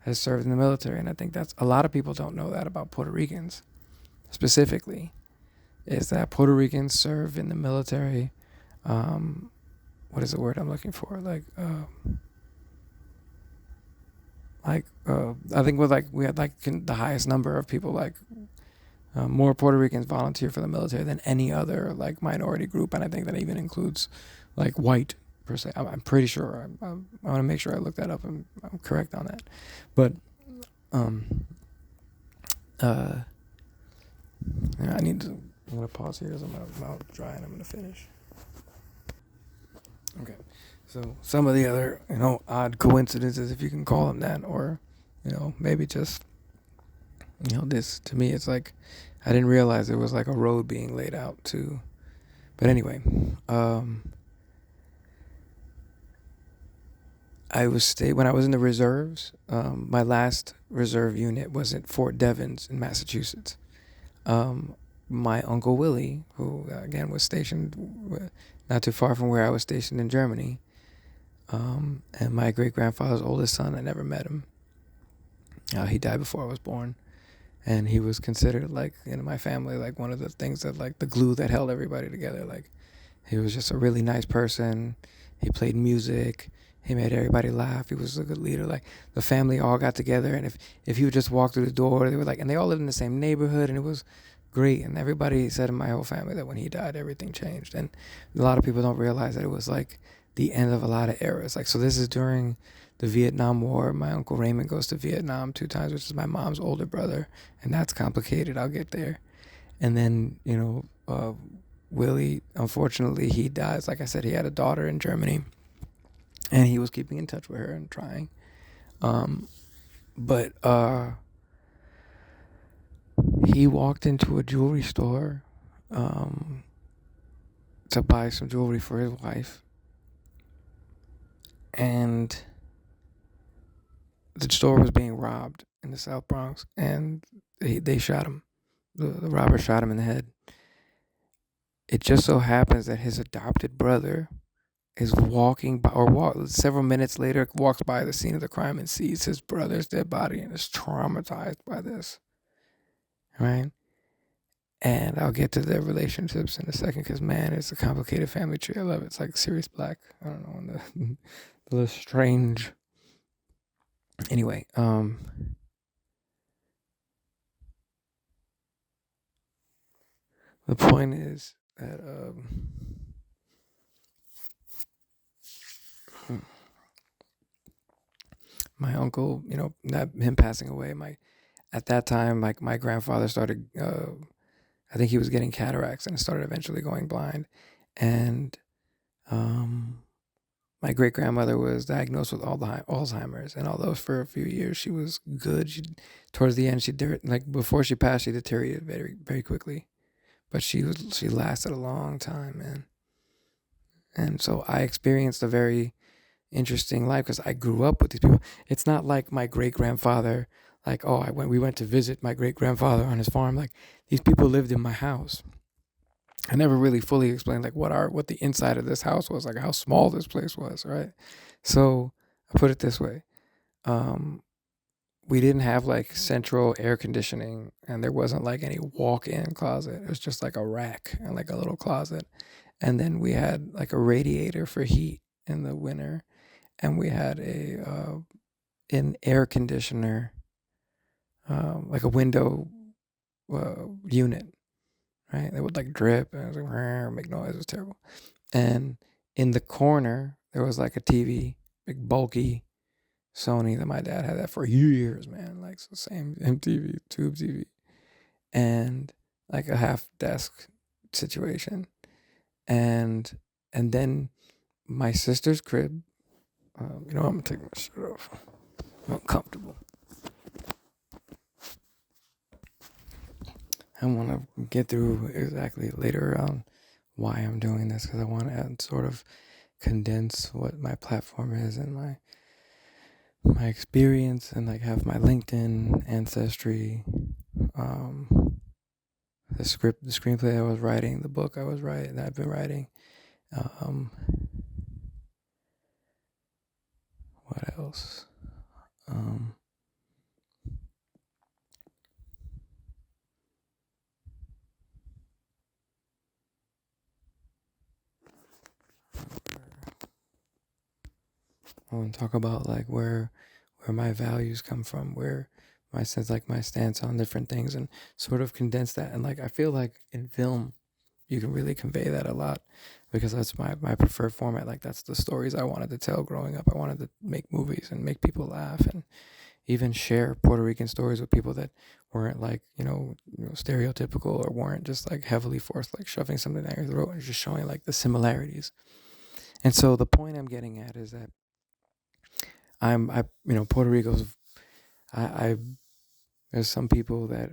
has served in the military. And I think that's, a lot of people don't know that about Puerto Ricans specifically, is that Puerto Ricans serve in the military. What is the word I'm looking for? I think we had the highest number of people, more Puerto Ricans volunteer for the military than any other minority group, and I think that even includes white per se. I'm pretty sure. I want to make sure I look that up and I'm correct on that. But I'm gonna pause here because I'm mouth dry and I'm gonna finish. Okay, so some of the other odd coincidences, if you can call them that, or maybe just this, to me, it's like I didn't realize it was like a road being laid out too. But anyway, when I was in the reserves. My last reserve unit was at Fort Devens in Massachusetts. My uncle Willie, who again was stationed not too far from where I was stationed in Germany, and my great grandfather's oldest son, I never met him. He died before I was born. And he was considered my family, one of the things that the glue that held everybody together. He was just a really nice person. He played music. He made everybody laugh. He was a good leader. The family all got together, and if he would just walk through the door, they were and they all lived in the same neighborhood, and it was great. And everybody said in my whole family that when he died, everything changed. And a lot of people don't realize that it was the end of a lot of eras. So this is during the Vietnam War. My Uncle Raymond goes to Vietnam 2 times, which is my mom's older brother, and that's complicated. I'll get there. And then, Willie, unfortunately, he dies. Like I said, he had a daughter in Germany, and he was keeping in touch with her and trying. But he walked into a jewelry store to buy some jewelry for his wife. And the store was being robbed in the South Bronx, and they shot him. The robber shot him in the head. It just so happens that his adopted brother is walking by, several minutes later, walks by the scene of the crime and sees his brother's dead body and is traumatized by this. Right? And I'll get to their relationships in a second because, man, it's a complicated family tree. I love it. It's like Sirius Black. I don't know, and the Lestrange. Anyway, the point is that my uncle, that him passing away, at that time, like my grandfather started. I think he was getting cataracts and started eventually going blind, and um, my great grandmother was diagnosed with Alzheimer's, and although for a few years she was good, towards the end she did, like before she passed, she deteriorated very very quickly, but she lasted a long time, man. And so I experienced a very interesting life because I grew up with these people. It's not like my great grandfather, like, oh, we went to visit my great grandfather on his farm. Like, these people lived in my house. I never really fully explained like what the inside of this house was, like how small this place was, right? So I put it this way. Um, we didn't have like central air conditioning, and there wasn't like any walk-in closet. It was just like a rack and like a little closet. And then we had like a radiator for heat in the winter, and we had an air conditioner, like a window unit, right? That would like drip and it was like make noise. It was terrible. And in the corner there was like a TV, big bulky Sony that my dad had that for years, man. Like the same MTV, tube TV, and like a half desk situation, and then my sister's crib. I'm gonna take my shirt off. I'm uncomfortable. I want to get through exactly later on why I'm doing this because I want to sort of condense what my platform is and my experience and like have my LinkedIn ancestry, um, the screenplay I was writing, the book that I've been writing. Um, what else? Um, I want to talk about like where my values come from, where my sense, like my stance on different things, and sort of condense that. And like I feel like in film, you can really convey that a lot because that's my preferred format. Like that's the stories I wanted to tell growing up. I wanted to make movies and make people laugh and even share Puerto Rican stories with people that weren't like, stereotypical or weren't just like heavily forced, like shoving something down your throat and just showing like the similarities. And so the point I'm getting at is that Puerto Rico's, I there's some people that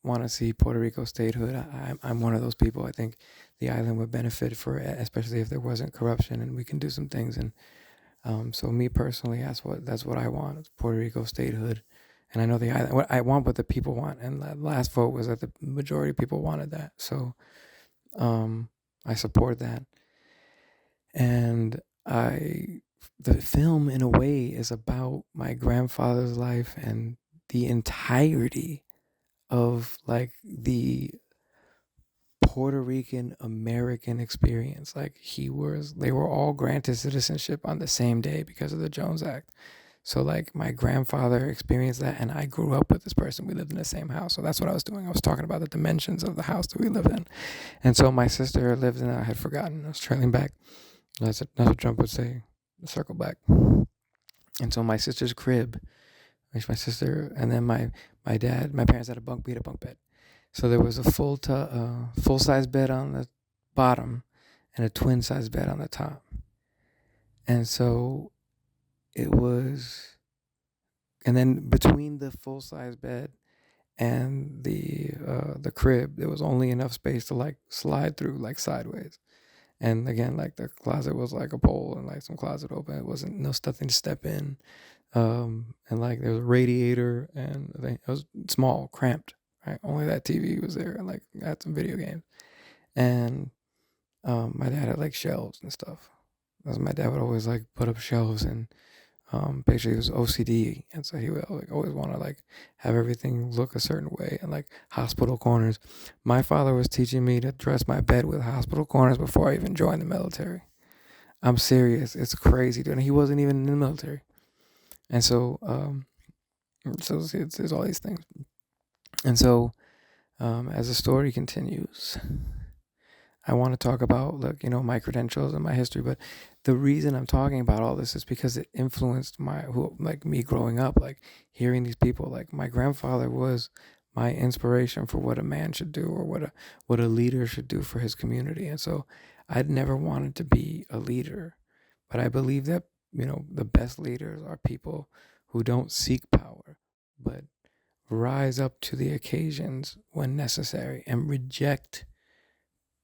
want to see Puerto Rico statehood. I'm one of those people. I think the island would benefit for, especially if there wasn't corruption and we can do some things. And so me personally, that's what I want: Puerto Rico statehood. And I know the island. What I want, what the people want. And the last vote was that the majority of people wanted that. So I support that. And the film in a way is about my grandfather's life and the entirety of like the Puerto Rican American experience. Like they were all granted citizenship on the same day because of the Jones Act. So like my grandfather experienced that, and I grew up with this person. We lived in the same house, so that's what I was doing. I was talking about the dimensions of the house that we lived in, and so my sister lived in. I had forgotten. I was trailing back. That's what Trump would say. Circle back. And so my sister's crib, which my sister, and then my dad, my parents had we had a bunk bed. So there was a full size bed on the bottom and a twin size bed on the top. And so it was, and then between the full size bed and the crib, there was only enough space to like slide through like sideways. And again, like the closet was like a pole and like some closet open. It wasn't nothing to step in. And like there was a radiator and it was small, cramped. Right, only that TV was there, and like I had some video games. And my dad had like shelves and stuff. As my dad would always like put up shelves and Basically he was OCD, and so he would like always want to like have everything look a certain way, and like hospital corners. My father was teaching me to dress my bed with hospital corners before I even joined the military. I'm serious. It's crazy, dude. And he wasn't even in the military. And so it's all these things. And so, as the story continues, I want to talk about, like, my credentials and my history. But the reason I'm talking about all this is because it influenced me growing up, like hearing these people. Like my grandfather was my inspiration for what a man should do, or what a leader should do for his community. And so I'd never wanted to be a leader, but I believe that, the best leaders are people who don't seek power, but rise up to the occasions when necessary and reject,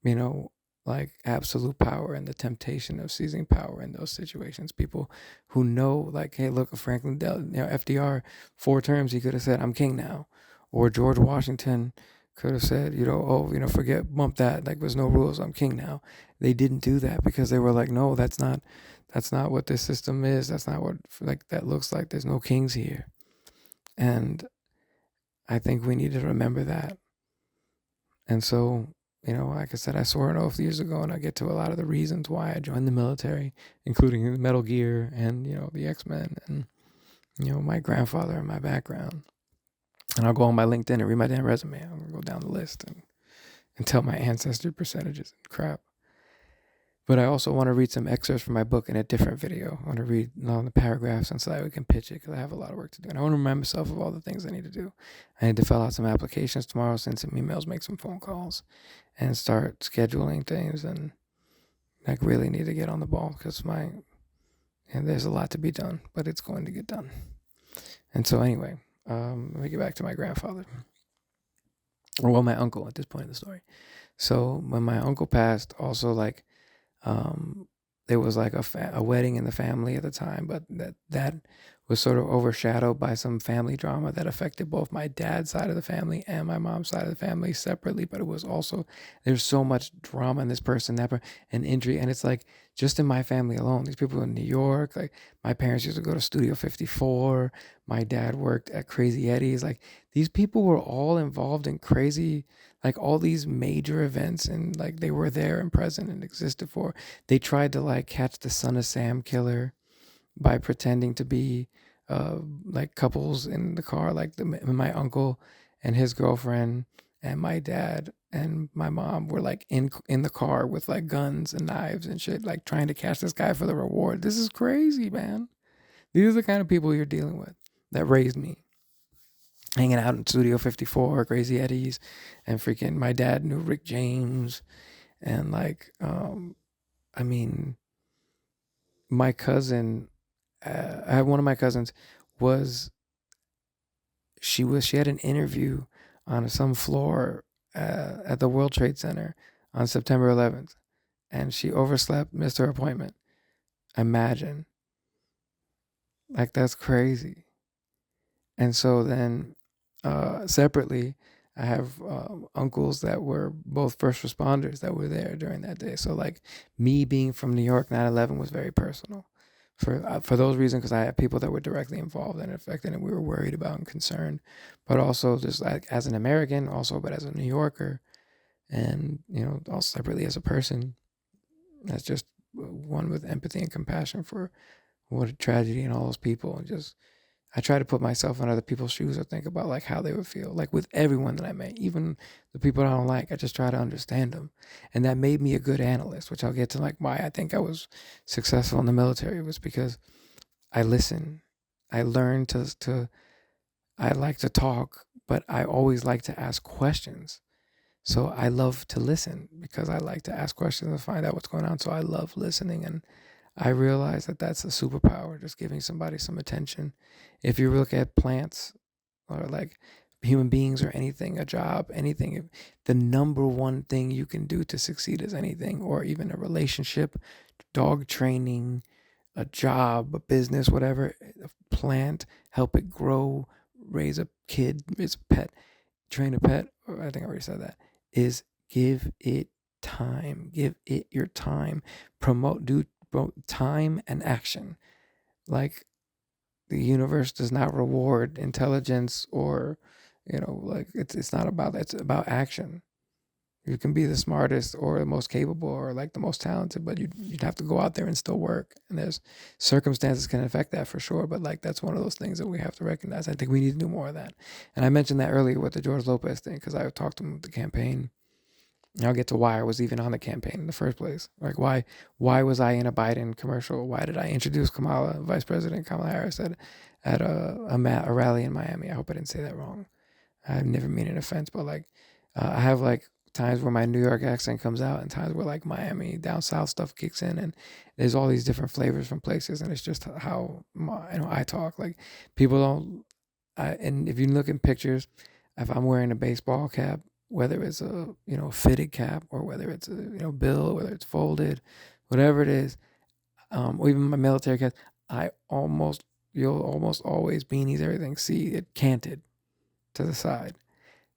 you know, like absolute power and the temptation of seizing power in those situations. People who know, like, hey, look, FDR, 4 terms, he could have said, I'm king now. Or George Washington could have said, forget, bump that, like, there's no rules, I'm king now. They didn't do that because they were like, no, that's not what this system is. That's not what, like, that looks like. There's no kings here. And I think we need to remember that. And so, like I said, I swore an oath years ago, and I get to a lot of the reasons why I joined the military, including Metal Gear and, the X-Men and, my grandfather and my background. And I'll go on my LinkedIn and read my damn resume. I'm going to go down the list and tell my ancestry percentages and crap. But I also want to read some excerpts from my book in a different video. I want to read all the paragraphs, and so that we can pitch it, because I have a lot of work to do. And I want to remind myself of all the things I need to do. I need to fill out some applications tomorrow, send some emails, make some phone calls, and start scheduling things. And like really need to get on the ball, because there's a lot to be done, but it's going to get done. And so anyway, let me get back to my grandfather. Well, my uncle at this point in the story. So when my uncle passed, also like, there was like a wedding in the family at the time, but that was sort of overshadowed by some family drama that affected both my dad's side of the family and my mom's side of the family separately. But it was also, there's so much drama in this person, and injury, and it's like just in my family alone. These people in New York, like my parents used to go to Studio 54. My dad worked at Crazy Eddie's. Like these people were all involved in crazy, like all these major events, and like they were there and present and existed for. They tried to like catch the Son of Sam killer by pretending to be like couples in the car, like my uncle and his girlfriend and my dad and my mom were like in the car with like guns and knives and shit, like trying to catch this guy for the reward. This is crazy, man. These are the kind of people you're dealing with that raised me. Hanging out in Studio 54, Crazy Eddie's, and freaking my dad knew Rick James, and like, I mean, my cousin, I have one of my cousins was she had an interview on some floor at the World Trade Center on September 11th, and she overslept, missed her appointment. Imagine, like that's crazy. And so then, separately, I have uncles that were both first responders that were there during that day. So like me being from New York, 9/11 was very personal for those reasons, because I had people that were directly involved and affected, and we were worried about and concerned. But also just like as an American, also, but as a New Yorker, and also separately as a person, that's just one with empathy and compassion for what a tragedy and all those people, and just I try to put myself in other people's shoes or think about like how they would feel, like with everyone that I met, even the people I don't like. I just try to understand them, and that made me a good analyst, which I'll get to, like why I think I was successful in the military was because I listen. I learned I like to talk, but I always like to ask questions. So I love to listen because I like to ask questions and find out what's going on. So I love listening, and I realize that that's a superpower, just giving somebody some attention. If you look at plants or like human beings or anything, a job, anything, the number one thing you can do to succeed is anything, or even a relationship, dog training, a job, a business, whatever, a plant, help it grow, raise a kid, raise a pet, train a pet, or I think I already said that, is give it time. Give it your time. Promote time and action. Like the universe does not reward intelligence or, like it's not about that. It's about action. You can be the smartest or the most capable or like the most talented, but you'd have to go out there and still work. And there's circumstances can affect that for sure. But like that's one of those things that we have to recognize. I think we need to do more of that. And I mentioned that earlier with the George Lopez thing because I talked to him with the campaign. And I'll get to why I was even on the campaign in the first place. Like why was I in a Biden commercial? Why did I introduce Vice President Kamala Harris at a rally in Miami? I hope I didn't say that wrong. I never mean an offense, but like I have like times where my New York accent comes out and times where like Miami down south stuff kicks in, and there's all these different flavors from places, and it's just how I talk. Like people don't. And if you look in pictures, if I'm wearing a baseball cap, whether it's a fitted cap or whether it's a bill, whether it's folded, whatever it is, or even my military cap, you'll almost always beanies everything see it canted to the side.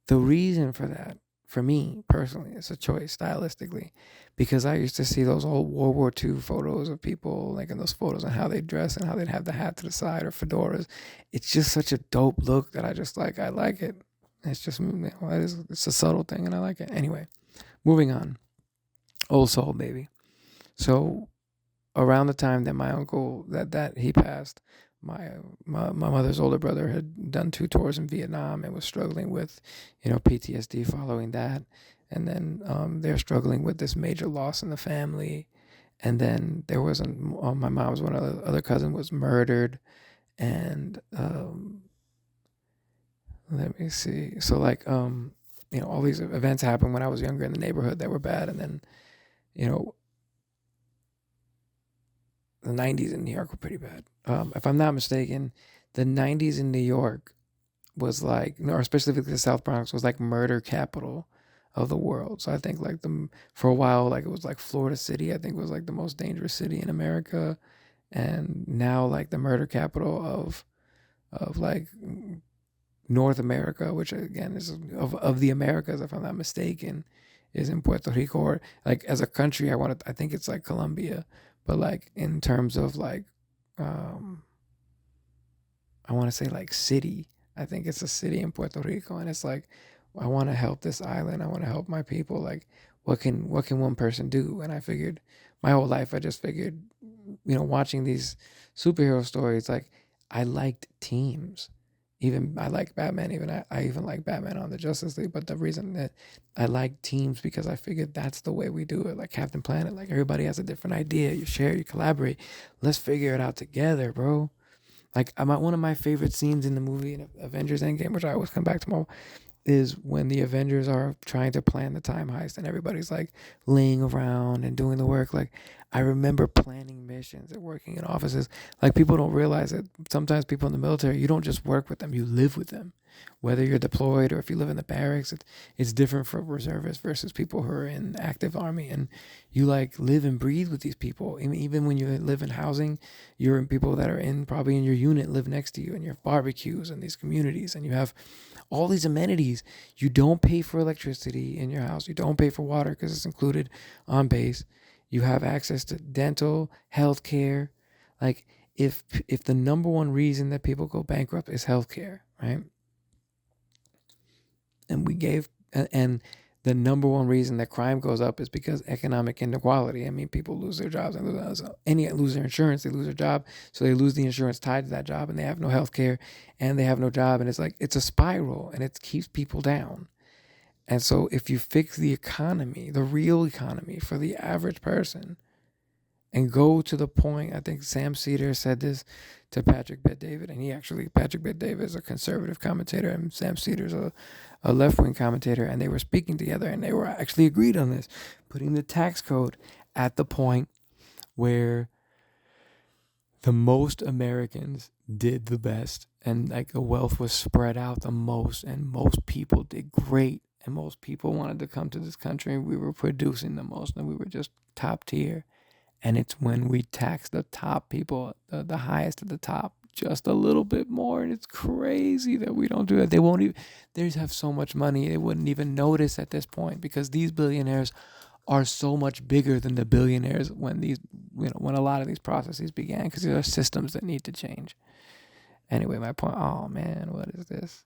The reason for that, for me personally, it's a choice stylistically, because I used to see those old World War II photos of people, like in those photos, and how they dress and how they'd have the hat to the side or fedoras. It's just such a dope look that I just like. I like it. It's just it's a subtle thing, and I like it. Anyway, moving on. Old soul, baby. So around the time that my uncle that he passed, my mother's older brother had done 2 tours in Vietnam and was struggling with, PTSD following that, and then they're struggling with this major loss in the family, and then there was my mom's one other cousin was murdered, and let me see, so like all these events happened when I was younger in the neighborhood that were bad, and then the 90s in New York were pretty bad. If I'm not mistaken, the 90s in New York was like, or specifically the South Bronx was like murder capital of the world. So I think like for a while, like it was like Florida City, I think was like the most dangerous city in America. And now like the murder capital of like North America, which again is of the Americas, if I'm not mistaken, is in Puerto Rico. Or like as a country, I think it's like Colombia, but like in terms of like, I want to say like city, I think it's a city in Puerto Rico, and it's like, I want to help this island. I want to help my people. Like, what can one person do? And I figured, my whole life, I just figured, watching these superhero stories, like I liked teams. Even I like Batman. I even like Batman on the Justice League. But the reason that I like teams because I figured that's the way we do it. Like Captain Planet, like everybody has a different idea. You share, you collaborate. Let's figure it out together, bro. Like one of my favorite scenes in the movie in Avengers Endgame, which I always come back to more, is when the Avengers are trying to plan the time heist and everybody's like laying around and doing the work. Like I remember planning missions and working in offices. Like people don't realize that sometimes people in the military, you don't just work with them, you live with them. Whether you're deployed or if you live in the barracks, it's different for reservists versus people who are in active army. And you like live and breathe with these people. Even when you live in housing, you're in people that are probably in your unit live next to you, and you have barbecues and these communities, and you have all these amenities. You don't pay for electricity in your house. You don't pay for water because it's included on base. You have access to dental, healthcare. Like if the number one reason that people go bankrupt is healthcare, right? And the number one reason that crime goes up is because economic inequality. I mean, people lose their jobs and lose their insurance. They lose their job, so they lose the insurance tied to that job, and they have no health care, and they have no job, and it's like it's a spiral, and it keeps people down. And so, if you fix the economy, the real economy for the average person, and go to the point, I think Sam Cedar said this to Patrick Bet-David, and Patrick Bet-David is a conservative commentator, and Sam Cedar's a left-wing commentator, and they were speaking together, and they were actually agreed on this, putting the tax code at the point where the most Americans did the best, and like the wealth was spread out the most, and most people did great, and most people wanted to come to this country, and we were producing the most, and we were just top tier. And it's when we tax the top people, the highest at the top, just a little bit more. And it's crazy that we don't do that. They have so much money, they wouldn't even notice at this point, because these billionaires are so much bigger than the billionaires when a lot of these processes began, because there are systems that need to change. Anyway, my point. Oh man, what is this?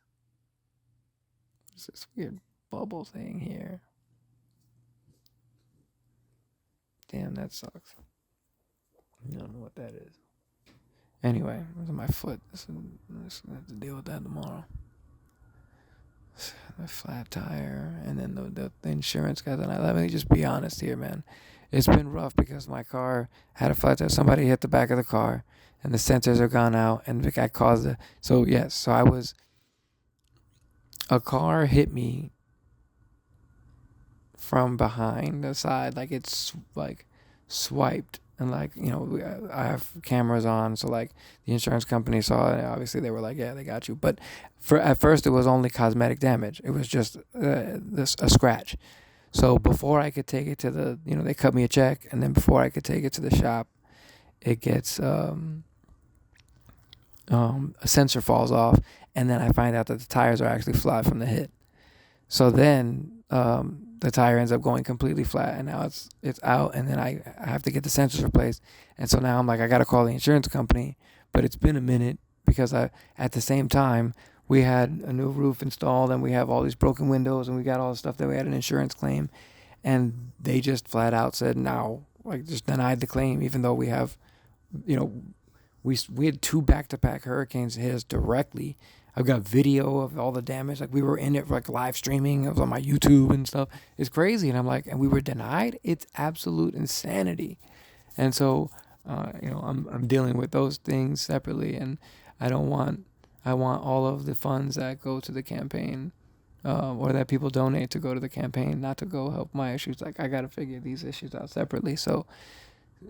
What's this weird bubble thing here? Damn, that sucks. I don't know what that is. Anyway, this is my foot. I'm gonna have to deal with that tomorrow. The flat tire, and then the insurance guys. And let me just be honest here, man. It's been rough because my car had a flat tire. Somebody hit the back of the car, and the sensors are gone out, and the guy caused it. So yes, a car hit me from behind the side, like it's like swiped, and like I have cameras on, so like the insurance company saw it, and obviously they were like, yeah, they got you. But at first it was only cosmetic damage. It was just a scratch. So before I could take it to they cut me a check, and then before I could take it to the shop, it gets a sensor falls off, and then I find out that the tires are actually flat from the hit. So then the tire ends up going completely flat, and now it's out, and then I have to get the sensors replaced. And so now I'm like, I got to call the insurance company, but it's been a minute because at the same time we had a new roof installed, and we have all these broken windows, and we got all the stuff that we had an insurance claim, and they just flat out said no, like just denied the claim, even though we have, we had 2 back-to-back hurricanes hit us directly. I've got video of all the damage. Like we were in it, like live streaming. It was on my YouTube and stuff. It's crazy. And I'm like, and we were denied. It's absolute insanity. And so, I'm dealing with those things separately, and I want all of the funds that go to the campaign, or that people donate to go to the campaign, not to go help my issues. Like I got to figure these issues out separately. So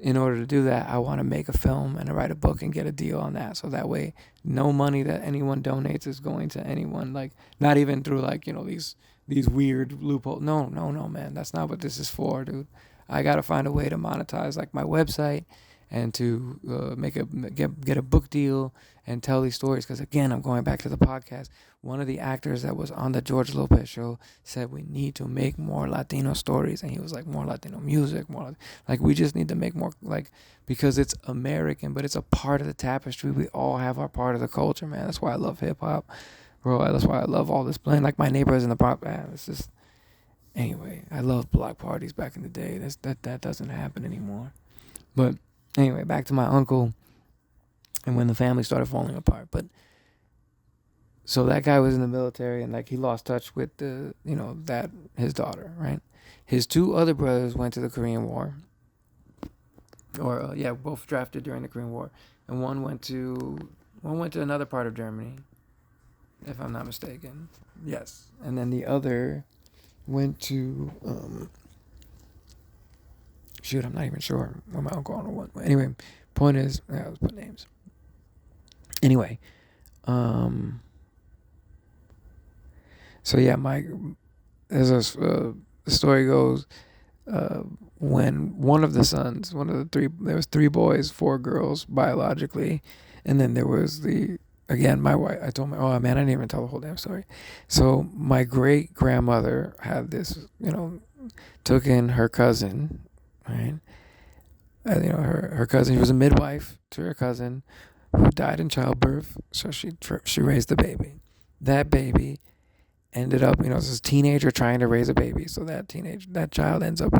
in order to do that, I want to make a film and write a book and get a deal on that. So that way, no money that anyone donates is going to anyone. Like not even through these weird loopholes. No, man. That's not what this is for, dude. I gotta find a way to monetize like my website, and to get a book deal and tell these stories. Because again, I'm going back to the podcast. One of the actors that was on the George Lopez show said we need to make more Latino stories, and he was like, more Latino music, more like we just need to make more, like, because it's American, but it's a part of the tapestry. We all have our part of the culture, man. That's why I love hip hop, bro. That's why I love all this playing. Like my neighbors in the pop, man. It's just anyway. I love block parties back in the day. That doesn't happen anymore, but. Anyway, back to my uncle and when the family started falling apart. But so that guy was in the military, and like he lost touch with his daughter, right? His 2 other brothers went to the Korean War, or both drafted during the Korean War, and one went to another part of Germany, if I'm not mistaken. Yes, and then the other went to shoot, I'm not even sure where my uncle went. Anyway, point is, let's put names. Anyway, so yeah, the story goes, when one of the 3, there was 3 boys, 4 girls biologically, and then there was my wife. I told oh man, I didn't even tell the whole damn story. So my great grandmother had this, took in her cousin. Right, her cousin. She was a midwife to her cousin, who died in childbirth. So she raised the baby. That baby ended up, as a teenager trying to raise a baby. So that child ends up,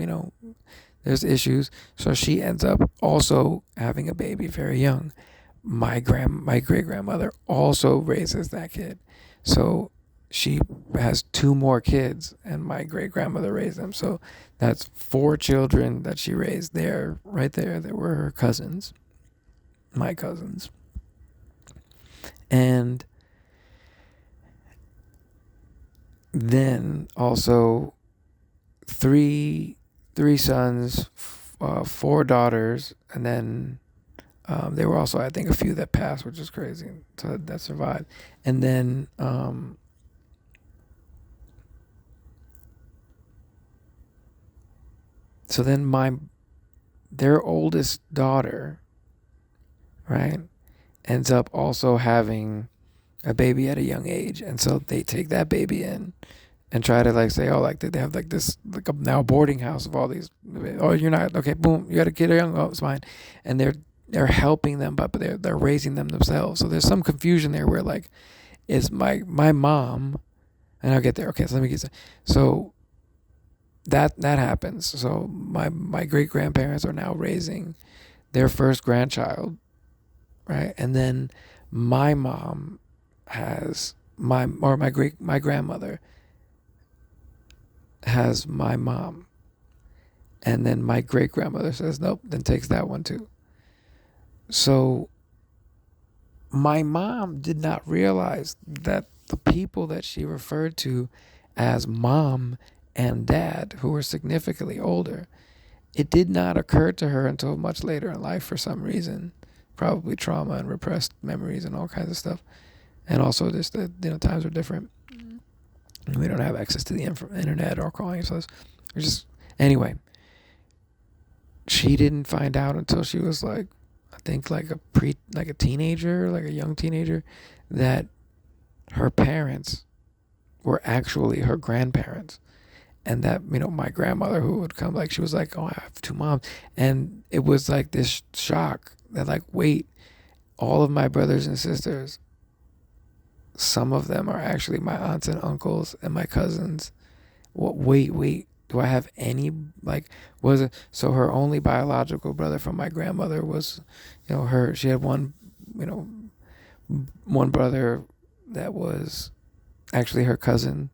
there's issues. So she ends up also having a baby very young. My great grandmother also raises that kid. So she has 2 more kids, and my great grandmother raised them. So that's 4 children that she raised there, right there, that were her cousins, my cousins. And then also 3 sons, 4 daughters, and then there were also, I think, a few that passed, which is crazy, so that survived. And then so then their oldest daughter, right, ends up also having a baby at a young age. And so they take that baby in and try to say, oh, they have this now boarding house of all these, oh, you're not, okay, boom, you got a kid young, oh, it's fine. And they're they're helping them, but they're raising them themselves. So there's some confusion there where like, is my mom, and I'll get there. Okay, so let me get so that happens. So my great grandparents are now raising their first grandchild, right? And then my mom has my grandmother has my mom, and then my great grandmother says nope, then takes that one too. So my mom did not realize that the people that she referred to as mom and dad, who were significantly older, it did not occur to her until much later in life for some reason, probably trauma and repressed memories and all kinds of stuff. And also just that, times are different. And we don't have access to the internet or calling. So it's just, anyway, she didn't find out until she was like, I think like like a teenager, like a young teenager, that her parents were actually her grandparents. And that, my grandmother who would come, like, she was like, oh, I have two moms. And it was like this shock that, like, wait, all of my brothers and sisters, some of them are actually my aunts and uncles and my cousins. What? Wait. Do I have any, like, was it? So her only biological brother from my grandmother was, she had you know, one brother that was actually her cousin,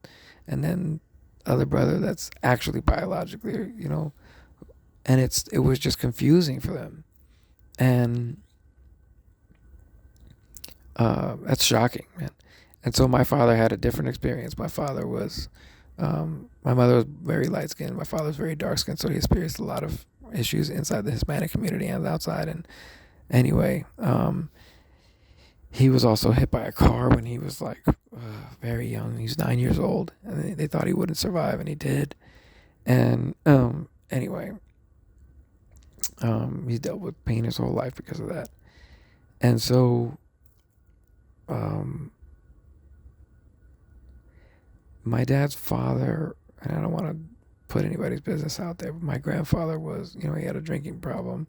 and then other brother that's actually biologically, and it was just confusing for them, and that's shocking, man. And so my father had a different experience. My father was, my mother was very light skinned. My father was very dark skinned, so he experienced a lot of issues inside the Hispanic community and outside. And anyway, he was also hit by a car when he was like very young. He was 9 years old, and they thought he wouldn't survive, and he did. And anyway, he's dealt with pain his whole life because of that. And so, my dad's father, and I don't want to put anybody's business out there, but my grandfather was, he had a drinking problem,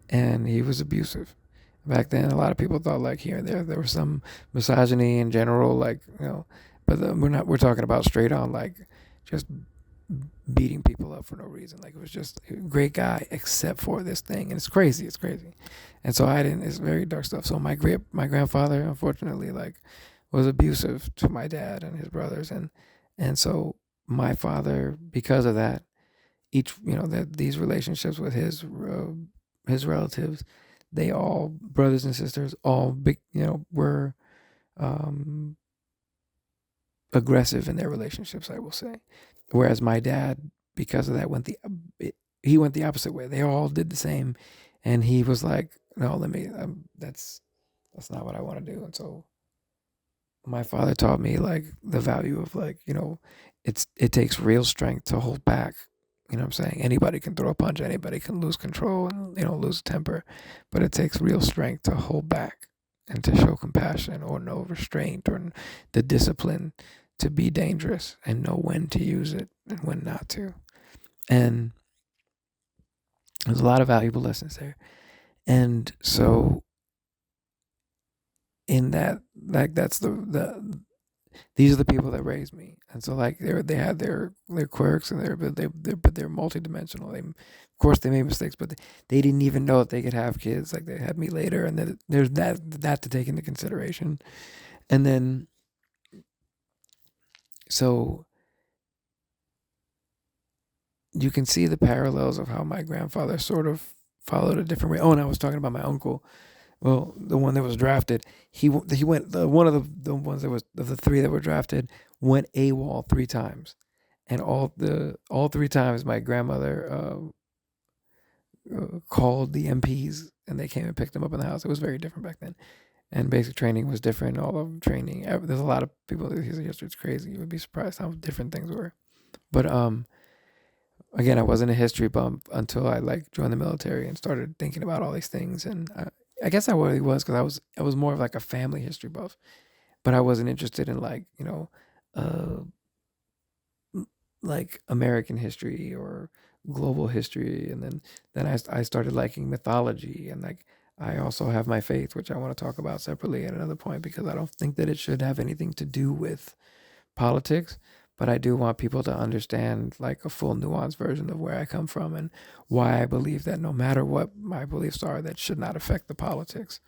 and he was abusive. Back then, a lot of people thought like here and there was some misogyny in general, like, but we're talking about straight on, like, just beating people up for no reason. Like, it was just a great guy, except for this thing, and it's crazy. And so it's very dark stuff. So my grandfather, unfortunately, like, was abusive to my dad and his brothers, and so my father, because of that, these relationships with his relatives, they all, brothers and sisters, all big, were um, aggressive in their relationships, I will say. Whereas my dad, because of that, he went the opposite way. They all did the same, and he was like, "No, that's not what I want to do." And so my father taught me like the value of, like, it takes real strength to hold back. You know what I'm saying? Anybody can throw a punch, anybody can lose control and, lose temper, but it takes real strength to hold back and to show compassion or no restraint or the discipline to be dangerous and know when to use it and when not to. And there's a lot of valuable lessons there. And so in that, like, that's these are the people that raised me. And so, like, they had their quirks, and but they're multidimensional. Of course they made mistakes, but they didn't even know that they could have kids. Like, they had me later, and then there's that to take into consideration. And then, so you can see the parallels of how my grandfather sort of followed a different way. Oh, and I was talking about my uncle. Well, the one that was drafted, he went, one of the ones that was, of the three that were drafted, went AWOL 3 times, and all 3 times my grandmother called the MPs, and they came and picked him up in the house. It was very different back then, and basic training was different. All of training, there's a lot of people that use history. It's crazy. You would be surprised how different things were. But again, I wasn't a history bump until I, like, joined the military and started thinking about all these things. And I guess I really was, because I was more of like a family history buff, but I wasn't interested in, like, uh, like American history or global history. And then I started liking mythology, and, like, I also have my faith, which I want to talk about separately at another point, because I don't think that it should have anything to do with politics, but I do want people to understand like a full nuanced version of where I come from and why I believe that no matter what my beliefs are, that should not affect the politics.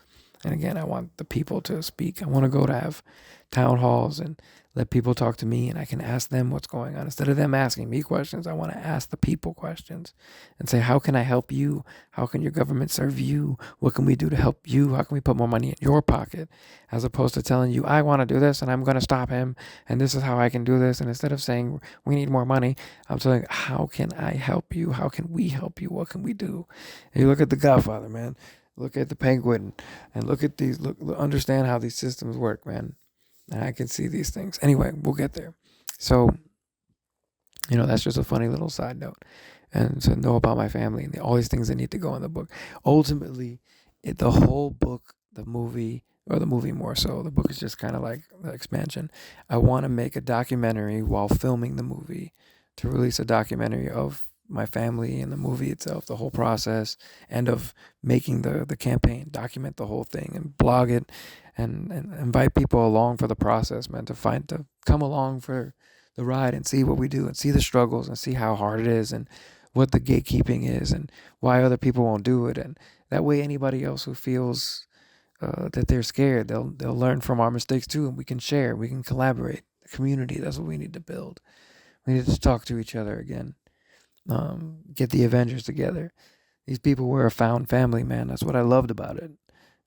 And again, I want the people to speak. I want to go to have town halls and let people talk to me, and I can ask them what's going on. Instead of them asking me questions, I want to ask the people questions and say, how can I help you? How can your government serve you? What can we do to help you? How can we put more money in your pocket? As opposed to telling you, I want to do this and I'm going to stop him and this is how I can do this. And instead of saying, we need more money, I'm saying, how can I help you? How can we help you? What can we do? And you look at The Godfather, man. Look at The Penguin and look at these, understand how these systems work, man. And I can see these things. Anyway, we'll get there. So, that's just a funny little side note. And to know about my family and all these things that need to go in the book. Ultimately, the whole book, the movie, or the movie more so, the book is just kind of like the expansion. I want to make a documentary while filming the movie, to release a documentary of my family and the movie itself, the whole process, and of making the campaign, document the whole thing and blog it, and invite people along for the process, man, to come along for the ride and see what we do and see the struggles and see how hard it is and what the gatekeeping is and why other people won't do it. And that way, anybody else who feels that they're scared, they'll learn from our mistakes too, and we can share, we can collaborate. The community, that's what we need to build. We need to talk to each other again. Get the Avengers together. These people were a found family, man. That's what I loved about it.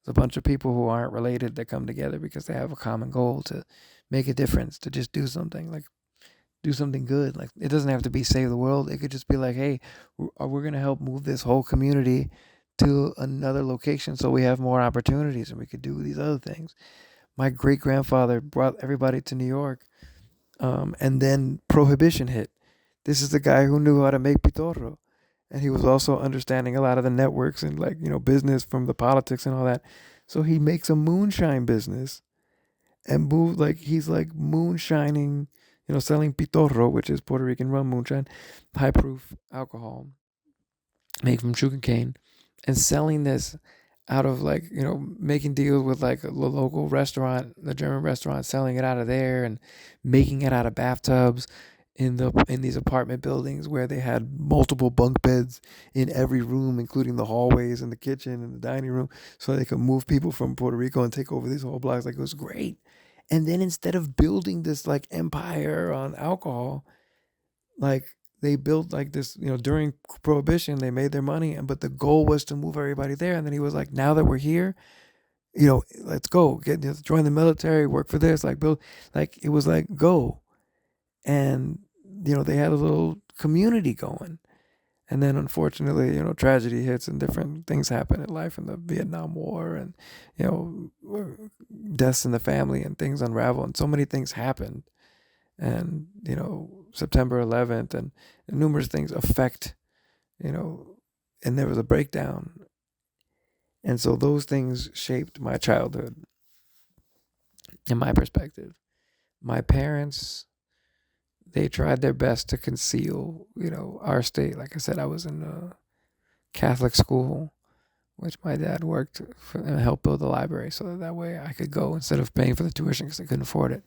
It's a bunch of people who aren't related that come together because they have a common goal to make a difference, to just do something, like do something good. Like, it doesn't have to be save the world. It could just be like, hey, we're going to help move this whole community to another location so we have more opportunities and we could do these other things. My great grandfather brought everybody to New York, and then Prohibition hit. This is the guy who knew how to make pitorro. And he was also understanding a lot of the networks and, like, business from the politics and all that. So he makes a moonshine business and move, like, he's like moonshining, selling pitorro, which is Puerto Rican rum moonshine, high proof alcohol made from sugar cane, and selling this out of, like, making deals with like a local restaurant, the German restaurant, selling it out of there and making it out of bathtubs in these apartment buildings where they had multiple bunk beds in every room, including the hallways and the kitchen and the dining room, so they could move people from Puerto Rico and take over these whole blocks. Like, it was great. And then instead of building this like empire on alcohol, like, they built like this, during Prohibition, they made their money, but the goal was to move everybody there. And then he was like, now that we're here, let's go join the military, work for this, like, build, like, it was like, go. And, they had a little community going. And then unfortunately, tragedy hits and different things happen in life, and the Vietnam War and, deaths in the family and things unravel. And so many things happened. And, September 11th and numerous things affect, and there was a breakdown. And so those things shaped my childhood in my perspective. My parents, they tried their best to conceal, our state. Like I said, I was in a Catholic school, which my dad worked for and helped build the library so that way I could go instead of paying for the tuition because I couldn't afford it.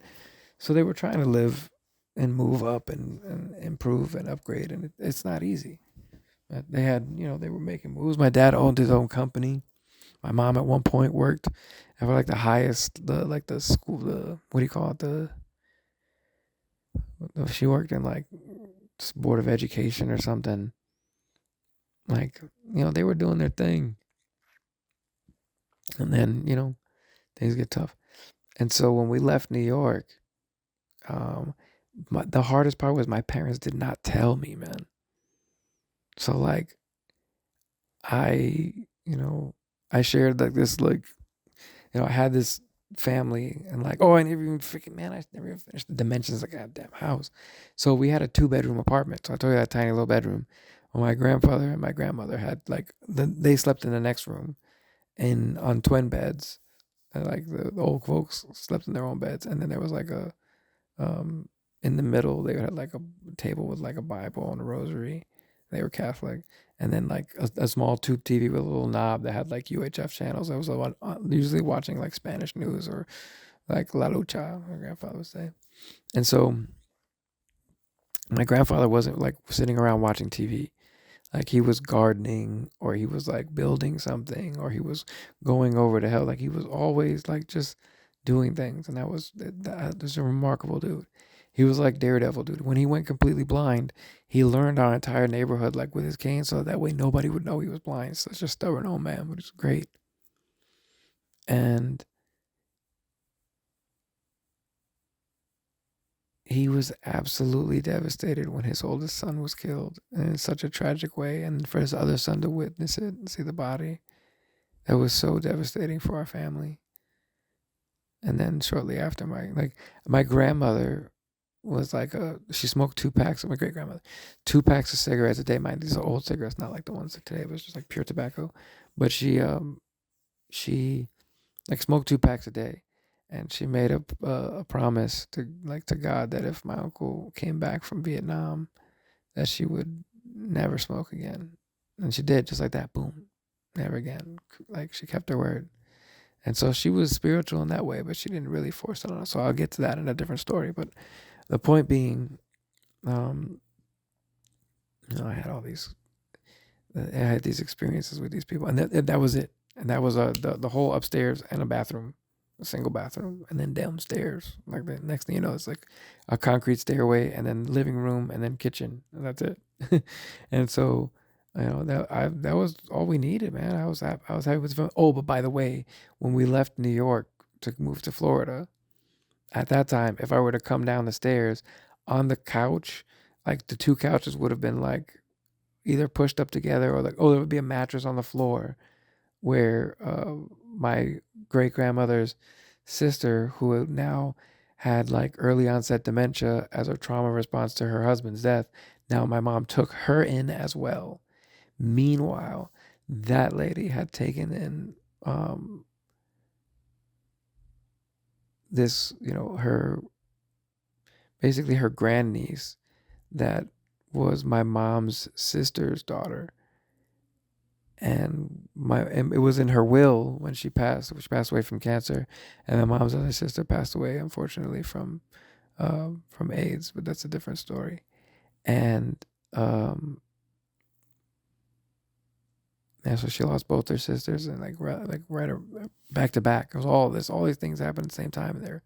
So they were trying to live and move up and improve and upgrade, and it's not easy. But they had, they were making moves. My dad owned his own company. My mom at one point worked at like the highest, the school, what do you call it? She worked in like Board of Education or something. Like, they were doing their thing. And then, things get tough. And so when we left New York, the hardest part was my parents did not tell me, man. So like, I, I shared like this, like, I had this family and like, oh, I never even freaking, man, I never even finished the dimensions of the goddamn house. So we had a 2-bedroom apartment. So I told you that tiny little bedroom. Well, my grandfather and my grandmother had like, they slept in the next room on twin beds. And like the old folks slept in their own beds. And then there was like in the middle, they had like a table with like a Bible and a rosary. They were Catholic. And then like a small tube TV with a little knob that had like UHF channels. I was usually watching like Spanish news or like La Lucha, my grandfather would say. And so my grandfather wasn't like sitting around watching TV. Like he was gardening or he was like building something or he was going over to help. Like he was always like just doing things. And that was a remarkable dude. He was like Daredevil, dude. When he went completely blind, he learned our entire neighborhood like with his cane so that way nobody would know he was blind. Such a stubborn old man, but it's great. And he was absolutely devastated when his oldest son was killed in such a tragic way, and for his other son to witness it and see the body, that was so devastating for our family. And then shortly after, my grandmother was like she smoked 2 packs. My great grandmother, 2 packs of cigarettes a day. Mind these are old cigarettes, not like the ones like today. It was just like pure tobacco. But she like smoked 2 packs a day, and she made a promise to God that if my uncle came back from Vietnam, that she would never smoke again, and she did just like that. Boom, never again. Like she kept her word, and so she was spiritual in that way, but she didn't really force it on us. So I'll get to that in a different story. But the point being, um, I had all these, I had these experiences with these people, and that was it. And that was the whole upstairs and a bathroom, a single bathroom, and then downstairs. Like the next thing you know, it's like a concrete stairway, and then living room, and then kitchen, and that's it. And so, that was all we needed, man. I was happy with the film. Oh, but by the way, when we left New York to move to Florida, at that time, if I were to come down the stairs on the couch, like the two couches would have been like either pushed up together or like, oh, there would be a mattress on the floor where my great grandmother's sister, who now had like early onset dementia as a trauma response to her husband's death, now my mom took her in as well. Meanwhile, that lady had taken in this, her basically her grandniece that was my mom's sister's daughter, and it was in her will when she passed. She passed away from cancer, and my mom's other sister passed away unfortunately from AIDS, but that's a different story. And so she lost both her sisters, and right back to back. It was all these things happened at the same time. They're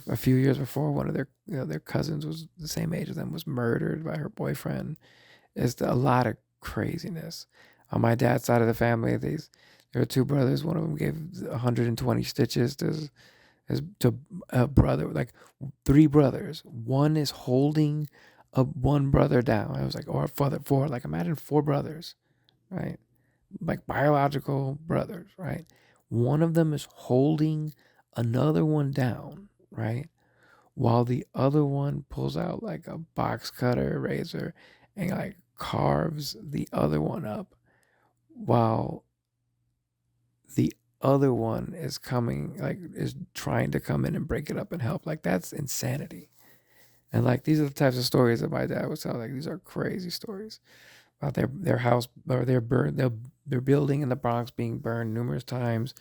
a few years before, one of their cousins was the same age as them, was murdered by her boyfriend. It's a lot of craziness. On my dad's side of the family, there were two brothers. One of them gave 120 stitches to a brother. Like 3 brothers. One is holding one brother down. I was like, or four. Like imagine 4 brothers, right? Like biological brothers, right? One of them is holding another one down, right? While the other one pulls out like a box cutter, razor, and like carves the other one up, while the other one is trying to come in and break it up and help. Like that's insanity. And like these are the types of stories that my dad would tell. Like these are crazy stories about their house or their building in the Bronx being burned numerous times,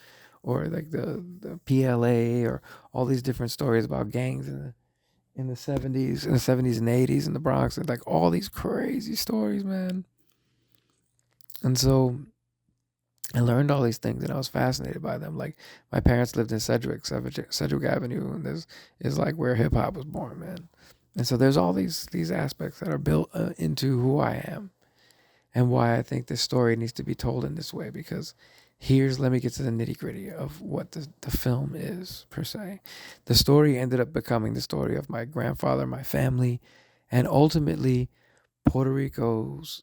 or like the PLA, or all these different stories about gangs in the 70s and 80s in the Bronx, and like all these crazy stories, man. And so I learned all these things, and I was fascinated by them. Like my parents lived in Sedgwick Avenue, and this is like where hip hop was born, man. And so there's all these aspects that are built into who I am, and why I think this story needs to be told in this way. Because let me get to the nitty gritty of what the film is per se. The story ended up becoming the story of my grandfather, my family, and ultimately Puerto Rico's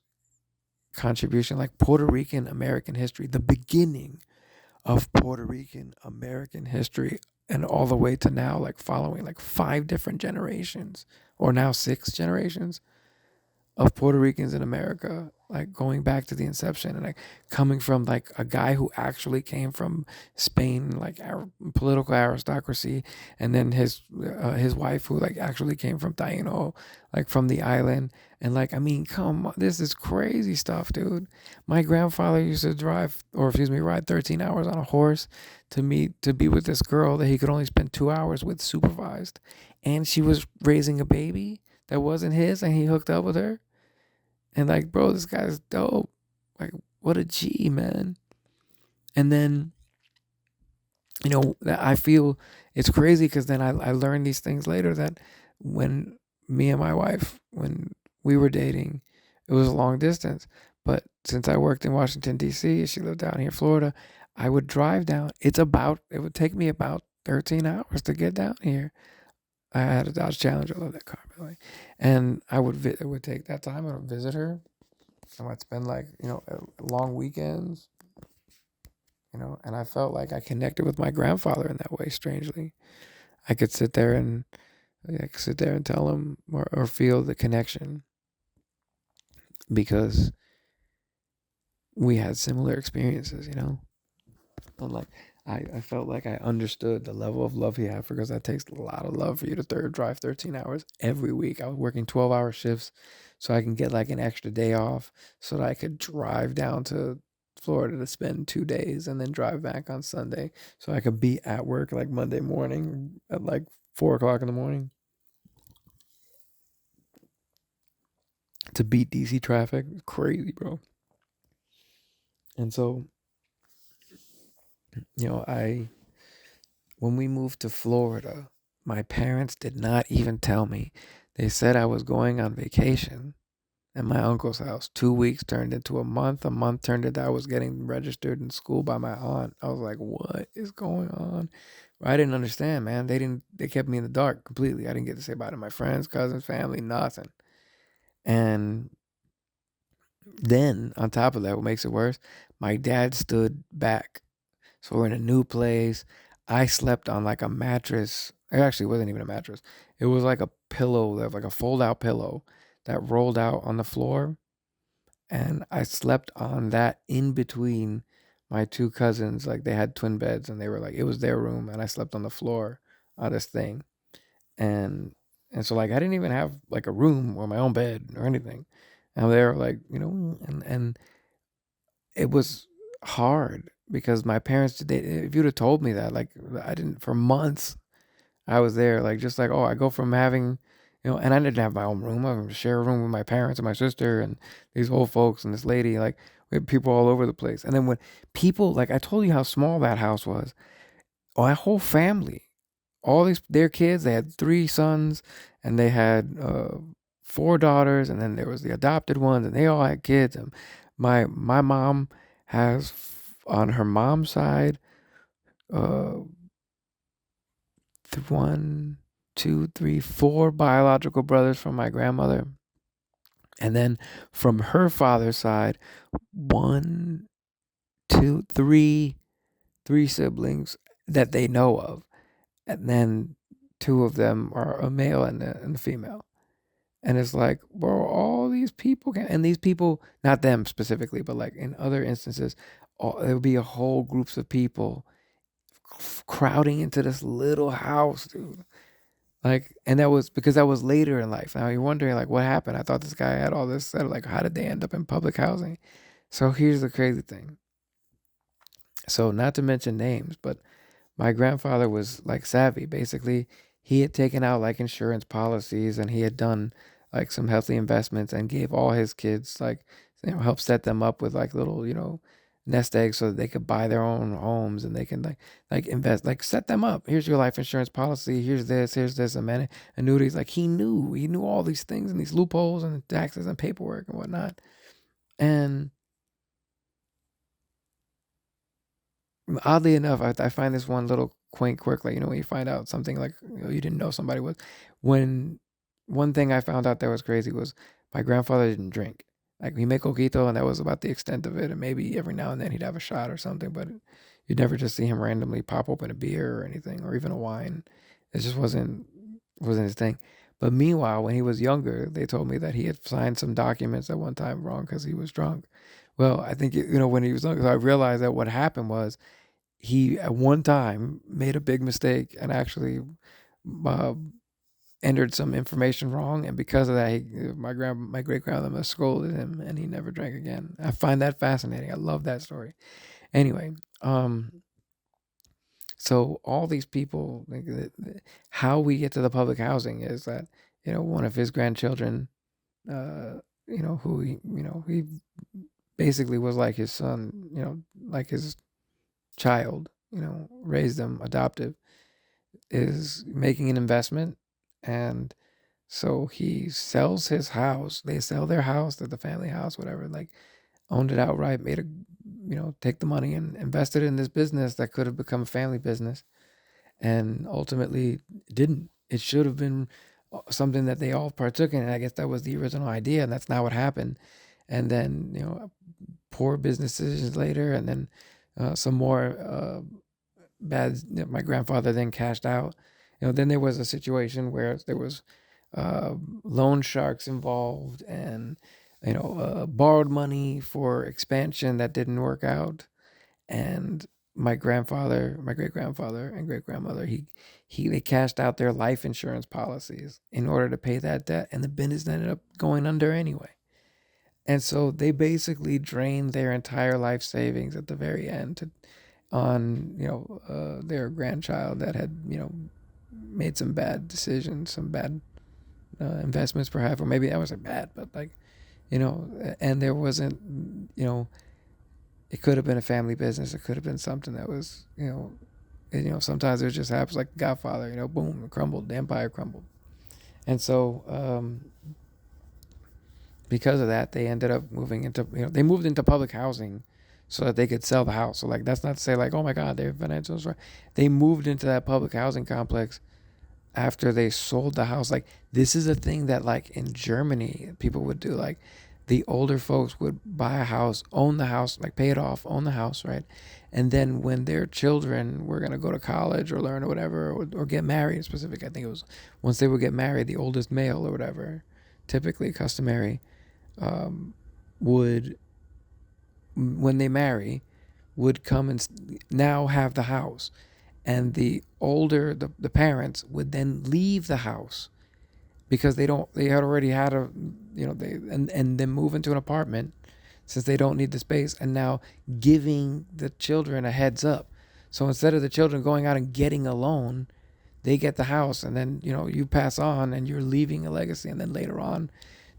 contribution, like Puerto Rican American history, the beginning of Puerto Rican American history, and all the way to now, like following like 5 different generations, or now 6 generations of Puerto Ricans in America, like going back to the inception and like coming from like a guy who actually came from Spain, like political aristocracy, and then his wife who like actually came from Taino, like from the island, and like I mean, come on, this is crazy stuff, dude. My grandfather used to drive, or excuse me, ride 13 hours on a horse to be with this girl that he could only spend 2 hours with supervised, and she was raising a baby that wasn't his, and he hooked up with her. And like, bro, this guy's dope. Like, what a G, man. And then, I feel it's crazy because then I learned these things later that when me and my wife, when we were dating, it was a long distance. But since I worked in Washington, D.C., she lived down here in Florida, I would drive down. It would take me about 13 hours to get down here. I had a Dodge Challenger. I love that car, by the way. And it would take that time. I would visit her. I might spend like, long weekends, and I felt like I connected with my grandfather in that way, strangely. I could sit there and tell him or feel the connection because we had similar experiences. And like I felt like I understood the level of love he had because that takes a lot of love for you to drive 13 hours every week. I was working 12-hour shifts so I can get like an extra day off so that I could drive down to Florida to spend 2 days and then drive back on Sunday so I could be at work like Monday morning at like 4 o'clock in the morning to beat DC traffic. Crazy, bro. And so, I when we moved to Florida, my parents did not even tell me. They said I was going on vacation at my uncle's house. 2 weeks turned into a month. A month turned into I was getting registered in school by my aunt. I was like, what is going on? I didn't understand, man. They kept me in the dark completely. I didn't get to say bye to my friends, cousins, family, nothing. And then on top of that, what makes it worse, my dad stood back. So we're in a new place. I slept on like a mattress. It actually wasn't even a mattress. It was like a pillow, like a fold out pillow that rolled out on the floor. And I slept on that in between my two cousins. Like they had twin beds and they were like, it was their room. And I slept on the floor on this thing. And, and so like I didn't even have like a room or my own bed or anything. And they were like, and it was hard because my parents, if you'd have told me that, like I didn't, for months, I was there, like just like, oh, I go from having, and I didn't have my own room. I would share a room with my parents and my sister and these old folks and this lady, like we had people all over the place. And then when people, like I told you how small that house was, my whole family, all their kids, they had 3 sons and they had 4 daughters, and then there was the adopted ones, and they all had kids. And my mom has on her mom's side, uh, one, two, three, 4 biological brothers from my grandmother, and then from her father's side, one, two, three siblings that they know of, and then 2 of them are a male and a female. And it's like, bro, all these people and these people, not them specifically, but like in other instances, there would be a whole groups of people crowding into this little house, dude. Like, and that was because that was later in life. Now you're wondering, like, what happened? I thought this guy had all this set. Like, how did they end up in public housing? So here's the crazy thing. So, not to mention names, but my grandfather was like savvy. Basically, he had taken out like insurance policies and he had done like some healthy investments and gave all his kids like, help set them up with like little, nest eggs so that they could buy their own homes and they can like invest, like set them up. Here's your life insurance policy. Here's this, and man, annuities. Like he knew all these things and these loopholes and taxes and paperwork and whatnot. And oddly enough, I find this one little quaint quirk, like when you find out something like you didn't know somebody was. When one thing I found out that was crazy was my grandfather didn't drink. Like he made coquito, and that was about the extent of it. And maybe every now and then he'd have a shot or something, but you'd never just see him randomly pop open a beer or anything, or even a wine. It just wasn't his thing. But meanwhile, when he was younger, they told me that he had signed some documents at one time wrong because he was drunk. Well, I think, when he was younger, so I realized that what happened was he at one time made a big mistake and actually uh, entered some information wrong, and because of that, my great grandmother scolded him, and he never drank again. I find that fascinating. I love that story. Anyway, so all these people, like, how we get to the public housing is that one of his grandchildren, who he basically was like his son, like his child, raised them, adoptive, is making an investment, and so he sells his house. They sell their house, the family house, whatever, like owned it outright, made a, take the money and invested in this business that could have become a family business, and ultimately didn't. It should have been something that they all partook in, and I guess that was the original idea, and that's not what happened. And then poor business decisions later, and then some more bad. My grandfather then cashed out. Then there was a situation where there was loan sharks involved, and borrowed money for expansion that didn't work out. And my grandfather, my great grandfather, and great grandmother, they cashed out their life insurance policies in order to pay that debt, and the business ended up going under anyway. And so they basically drained their entire life savings at the very end on their grandchild that had made some bad decisions, some bad investments perhaps, or maybe that wasn't bad, but like and there wasn't it could have been a family business. It could have been something that was sometimes it just happens like Godfather, boom, it crumbled, the empire crumbled. And so because of that, they ended up moving into they moved into public housing so that they could sell the house. So like that's not to say like, oh my God, they're financial strong. They moved into that public housing complex after they sold the house. Like this is a thing that like in Germany people would do. Like the older folks would buy a house, own the house, like pay it off, own the house, right? And then when their children were gonna go to college or learn or whatever, or get married, specific, I think it was once they would get married, the oldest male or whatever, typically customary, would when they marry, would come and now have the house, and the parents would then leave the house because they had already had a they and then move into an apartment since they don't need the space, and now giving the children a heads up. So instead of the children going out and getting a loan, they get the house, and then you pass on and you're leaving a legacy, and then later on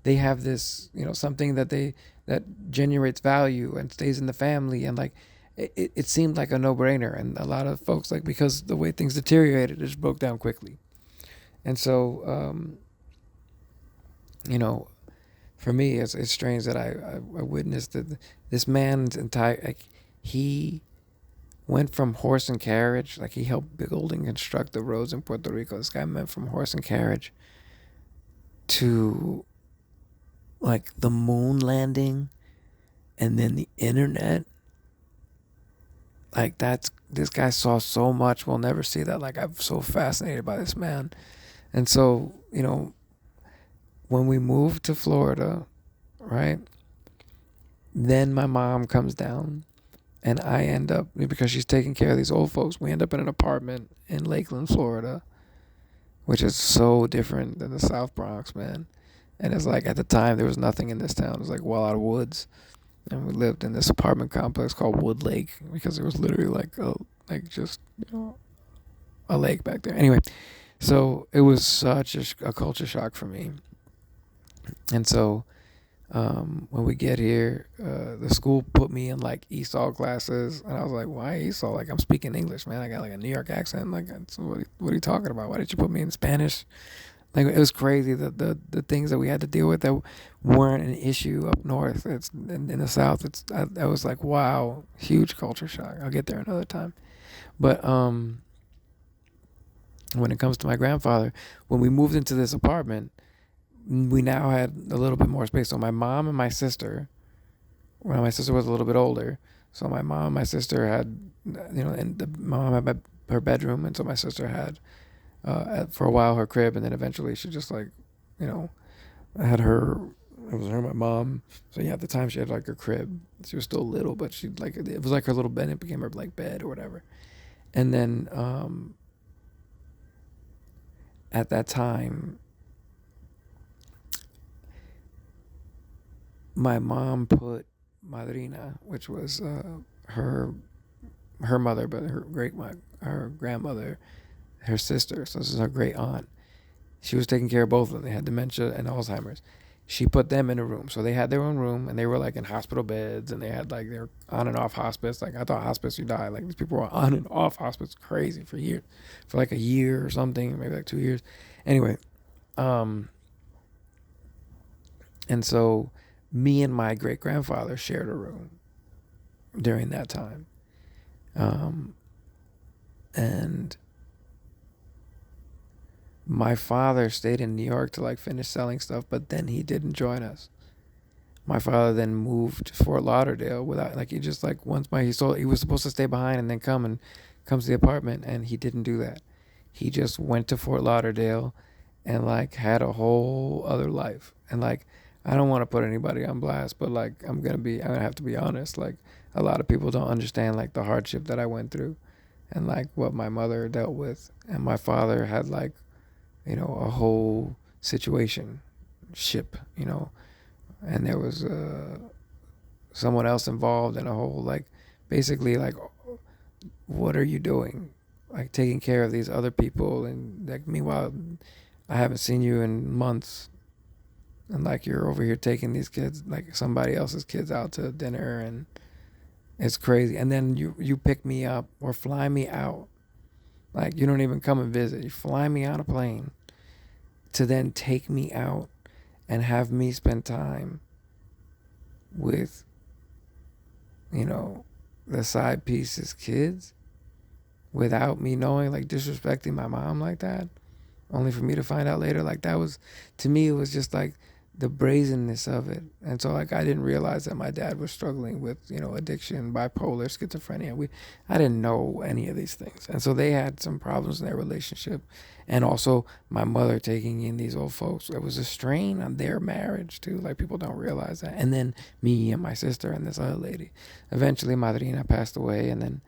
they have this something that generates value and stays in the family, and like it seemed like a no-brainer, and a lot of folks, like, because the way things deteriorated, it just broke down quickly. And so for me, it's strange that I witnessed that this man's entire, like, he went from horse and carriage, like he helped build and construct the roads in Puerto Rico. This guy went from horse and carriage to like the moon landing, and then the internet. Like this guy saw so much. We'll never see that. Like I'm so fascinated by this man. And so when we moved to Florida, right, then my mom comes down, and I end up, because she's taking care of these old folks, we end up in an apartment in Lakeland, Florida, which is so different than the South Bronx, man. And it's like at the time there was nothing in this town. It was like well out of woods, and we lived in this apartment complex called Wood Lake because it was literally like just a lake back there. Anyway, so it was such a culture shock for me. And so when we get here, the school put me in like ESOL classes, and I was like, "Why ESOL? Like I'm speaking English, man. I got like a New York accent. Like, what are you talking about? Why did you put me in Spanish?" Like it was crazy the things that we had to deal with that weren't an issue up north. It's in the south. I was like, wow, huge culture shock. I'll get there another time. But when it comes to my grandfather, when we moved into this apartment, we now had a little bit more space. So my mom and my sister, when my sister was a little bit older, so my mom and my sister had, and my mom had her bedroom, and so my sister had for a while her crib, and then eventually she just like, you know, had her. It was her and my mom. So yeah, at the time she had like her crib. She was still little, but she like it was like her little bed. It became her like bed or whatever. And then at that time, my mom put madrina, which was her her mother, but her grandmother, her sister. So this is her great aunt. She was taking care of both of them. They had dementia and Alzheimer's. She put them in a room. So they had their own room and they were like in hospital beds and they had like they were on and off hospice. Like I thought hospice you die. Like these people were on and off hospice crazy for years. For like a year or something, maybe like 2 years. Anyway, um, and so me and my great grandfather shared a room during that time. Um, and my father stayed in New York to like finish selling stuff, but then he didn't join us. My father then moved to Fort Lauderdale without like he just like once my he was supposed to stay behind and then come to the apartment, and he didn't do that. He just went to Fort Lauderdale and like had a whole other life. And like I don't want to put anybody on blast, but like I'm gonna have to be honest. Like a lot of people don't understand like the hardship that I went through and like what my mother dealt with, and my father had like, you know, a whole situation ship, you know, and there was someone else involved in a whole like basically like what are you doing, like taking care of these other people, and like meanwhile I haven't seen you in months, and like you're over here taking these kids, like somebody else's kids, out to dinner, and it's crazy. And then you pick me up or fly me out, like you don't even come and visit, you fly me on a plane to then take me out and have me spend time with, you know, the side pieces kids without me knowing, like disrespecting my mom like that, only for me to find out later. Like that was, to me, it was just like the brazenness of it. And so like I didn't realize that my dad was struggling with, you know, addiction, bipolar, schizophrenia. I didn't know any of these things. And so they had some problems in their relationship. And also my mother taking in these old folks. It was a strain on their marriage too. Like people don't realize that. And then me and my sister and this other lady. Eventually Madrina passed away, and then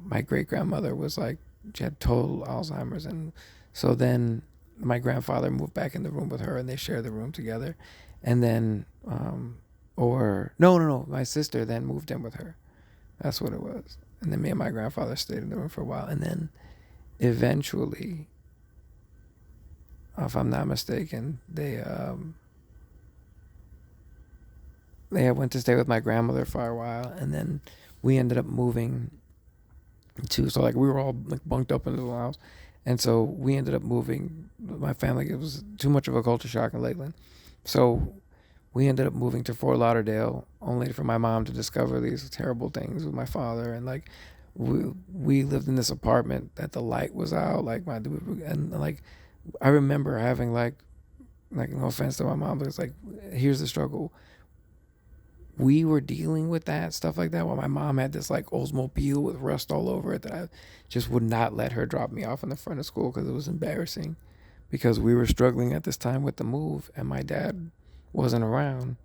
my great grandmother was like, she had total Alzheimer's. And so then my grandfather moved back in the room with her, and they shared the room together. And then, or no, my sister then moved in with her. That's what it was. And then me and my grandfather stayed in the room for a while. And then eventually, if I'm not mistaken, they went to stay with my grandmother for a while. And then we ended up moving to, so like we were all like bunked up in the little house. And so we ended up moving. My family, it was too much of a culture shock in Lakeland. So we ended up moving to Fort Lauderdale, only for my mom to discover these terrible things with my father. And like we lived in this apartment that the light was out. Like and like I remember having like no offense to my mom, but it's like, here's the struggle. We were dealing with that stuff like that while my mom had this like Oldsmobile with rust all over it that I just would not let her drop me off in the front of school because it was embarrassing, because we were struggling at this time with the move and my dad wasn't around.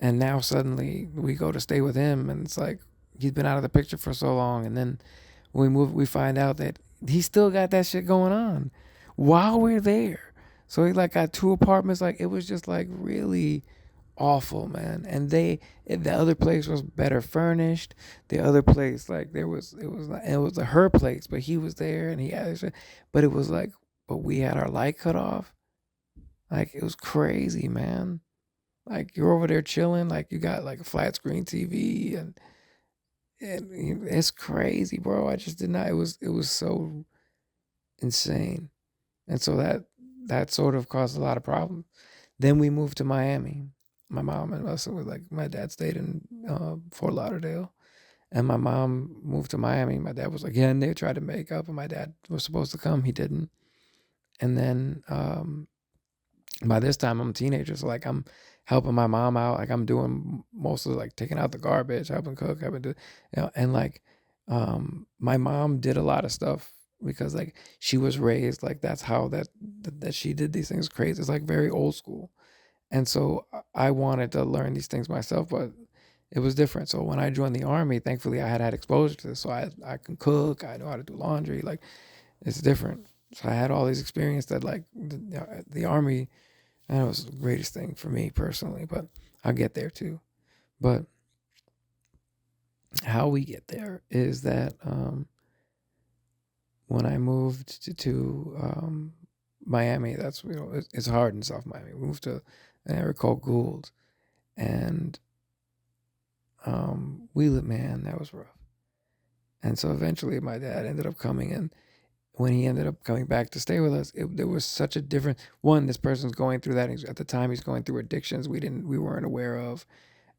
And now suddenly we go to stay with him, and it's like he's been out of the picture for so long. And then when we move, we find out that he still got that shit going on while we're there. So he like got two apartments. Like it was just like really awful, man. And the other place was better furnished. The other place, like it was her place, but he was there and he had, but it was like, but we had our light cut off. Like it was crazy, man. Like you're over there chilling, like you got like a flat screen TV, and it's crazy, bro. I just did not. It was so insane, and so that sort of caused a lot of problems. Then we moved to Miami. My mom and us were like, my dad stayed in Fort Lauderdale, and my mom moved to Miami. My dad was like, yeah, and they tried to make up, and my dad was supposed to come, he didn't. And then by this time I'm a teenager, so like I'm helping my mom out, like I'm doing most of like taking out the garbage, helping cook, helping do, you know, and like my mom did a lot of stuff because like she was raised like that's how that she did these things crazy. It's like very old school. And so I wanted to learn these things myself, but it was different. So when I joined the army, thankfully I had exposure to this. So I can cook, I know how to do laundry. Like it's different. So I had all these experience that like the army, and it was the greatest thing for me personally. But I'll get there too. But how we get there is that when I moved to Miami, that's it's hard in South Miami. We moved to an area called Gould, and we lived, man, that was rough. And so eventually my dad ended up coming, and when he ended up coming back to stay with us, there was such a different one. This person's going through that. At the time, he's going through addictions we weren't aware of,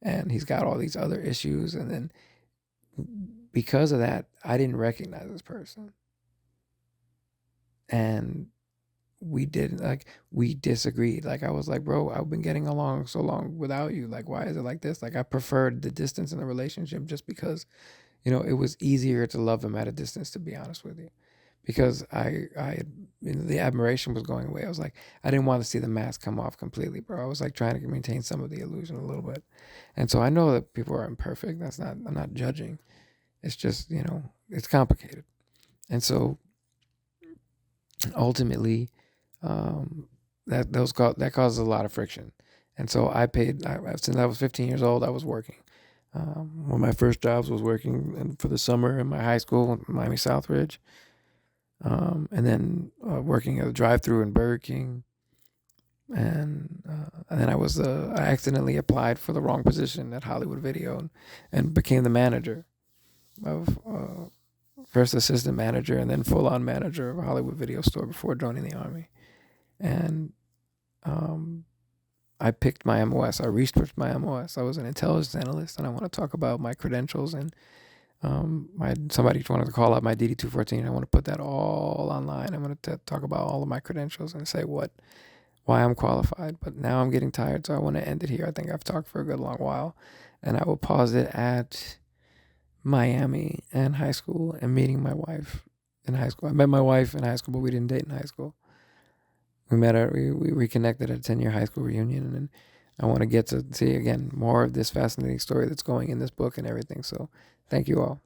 and he's got all these other issues. And then because of that, I didn't recognize this person, and we disagreed. Like I was like, bro, I've been getting along so long without you. Like, why is it like this? Like I preferred the distance in the relationship just because it was easier to love him at a distance, to be honest with you, because the admiration was going away. I was like, I didn't want to see the mask come off completely, bro. I was like trying to maintain some of the illusion a little bit. And so I know that people are imperfect. I'm not judging. It's just, it's complicated. And so ultimately, that causes a lot of friction. And so since I was 15 years old, I was working. One of my first jobs was working for the summer in my high school, Miami Southridge, and then working at a drive-through in Burger King, and then I accidentally applied for the wrong position at Hollywood Video, and became the manager of first assistant manager and then full-on manager of a Hollywood Video store before joining the army, and I picked my MOS. I researched my MOS. I was an intelligence analyst, and I want to talk about my credentials. And somebody wanted to call out my DD-214. I want to put that all online. I'm going to talk about all of my credentials and say why I'm qualified. But now I'm getting tired, so I want to end it here. I think I've talked for a good long while, and I will pause it at Miami and high school and meeting my wife in high school. I met my wife in high school, but we didn't date in high school. We reconnected at a 10-year high school reunion, and I want to get to see again more of this fascinating story that's going in this book and everything. So thank you all.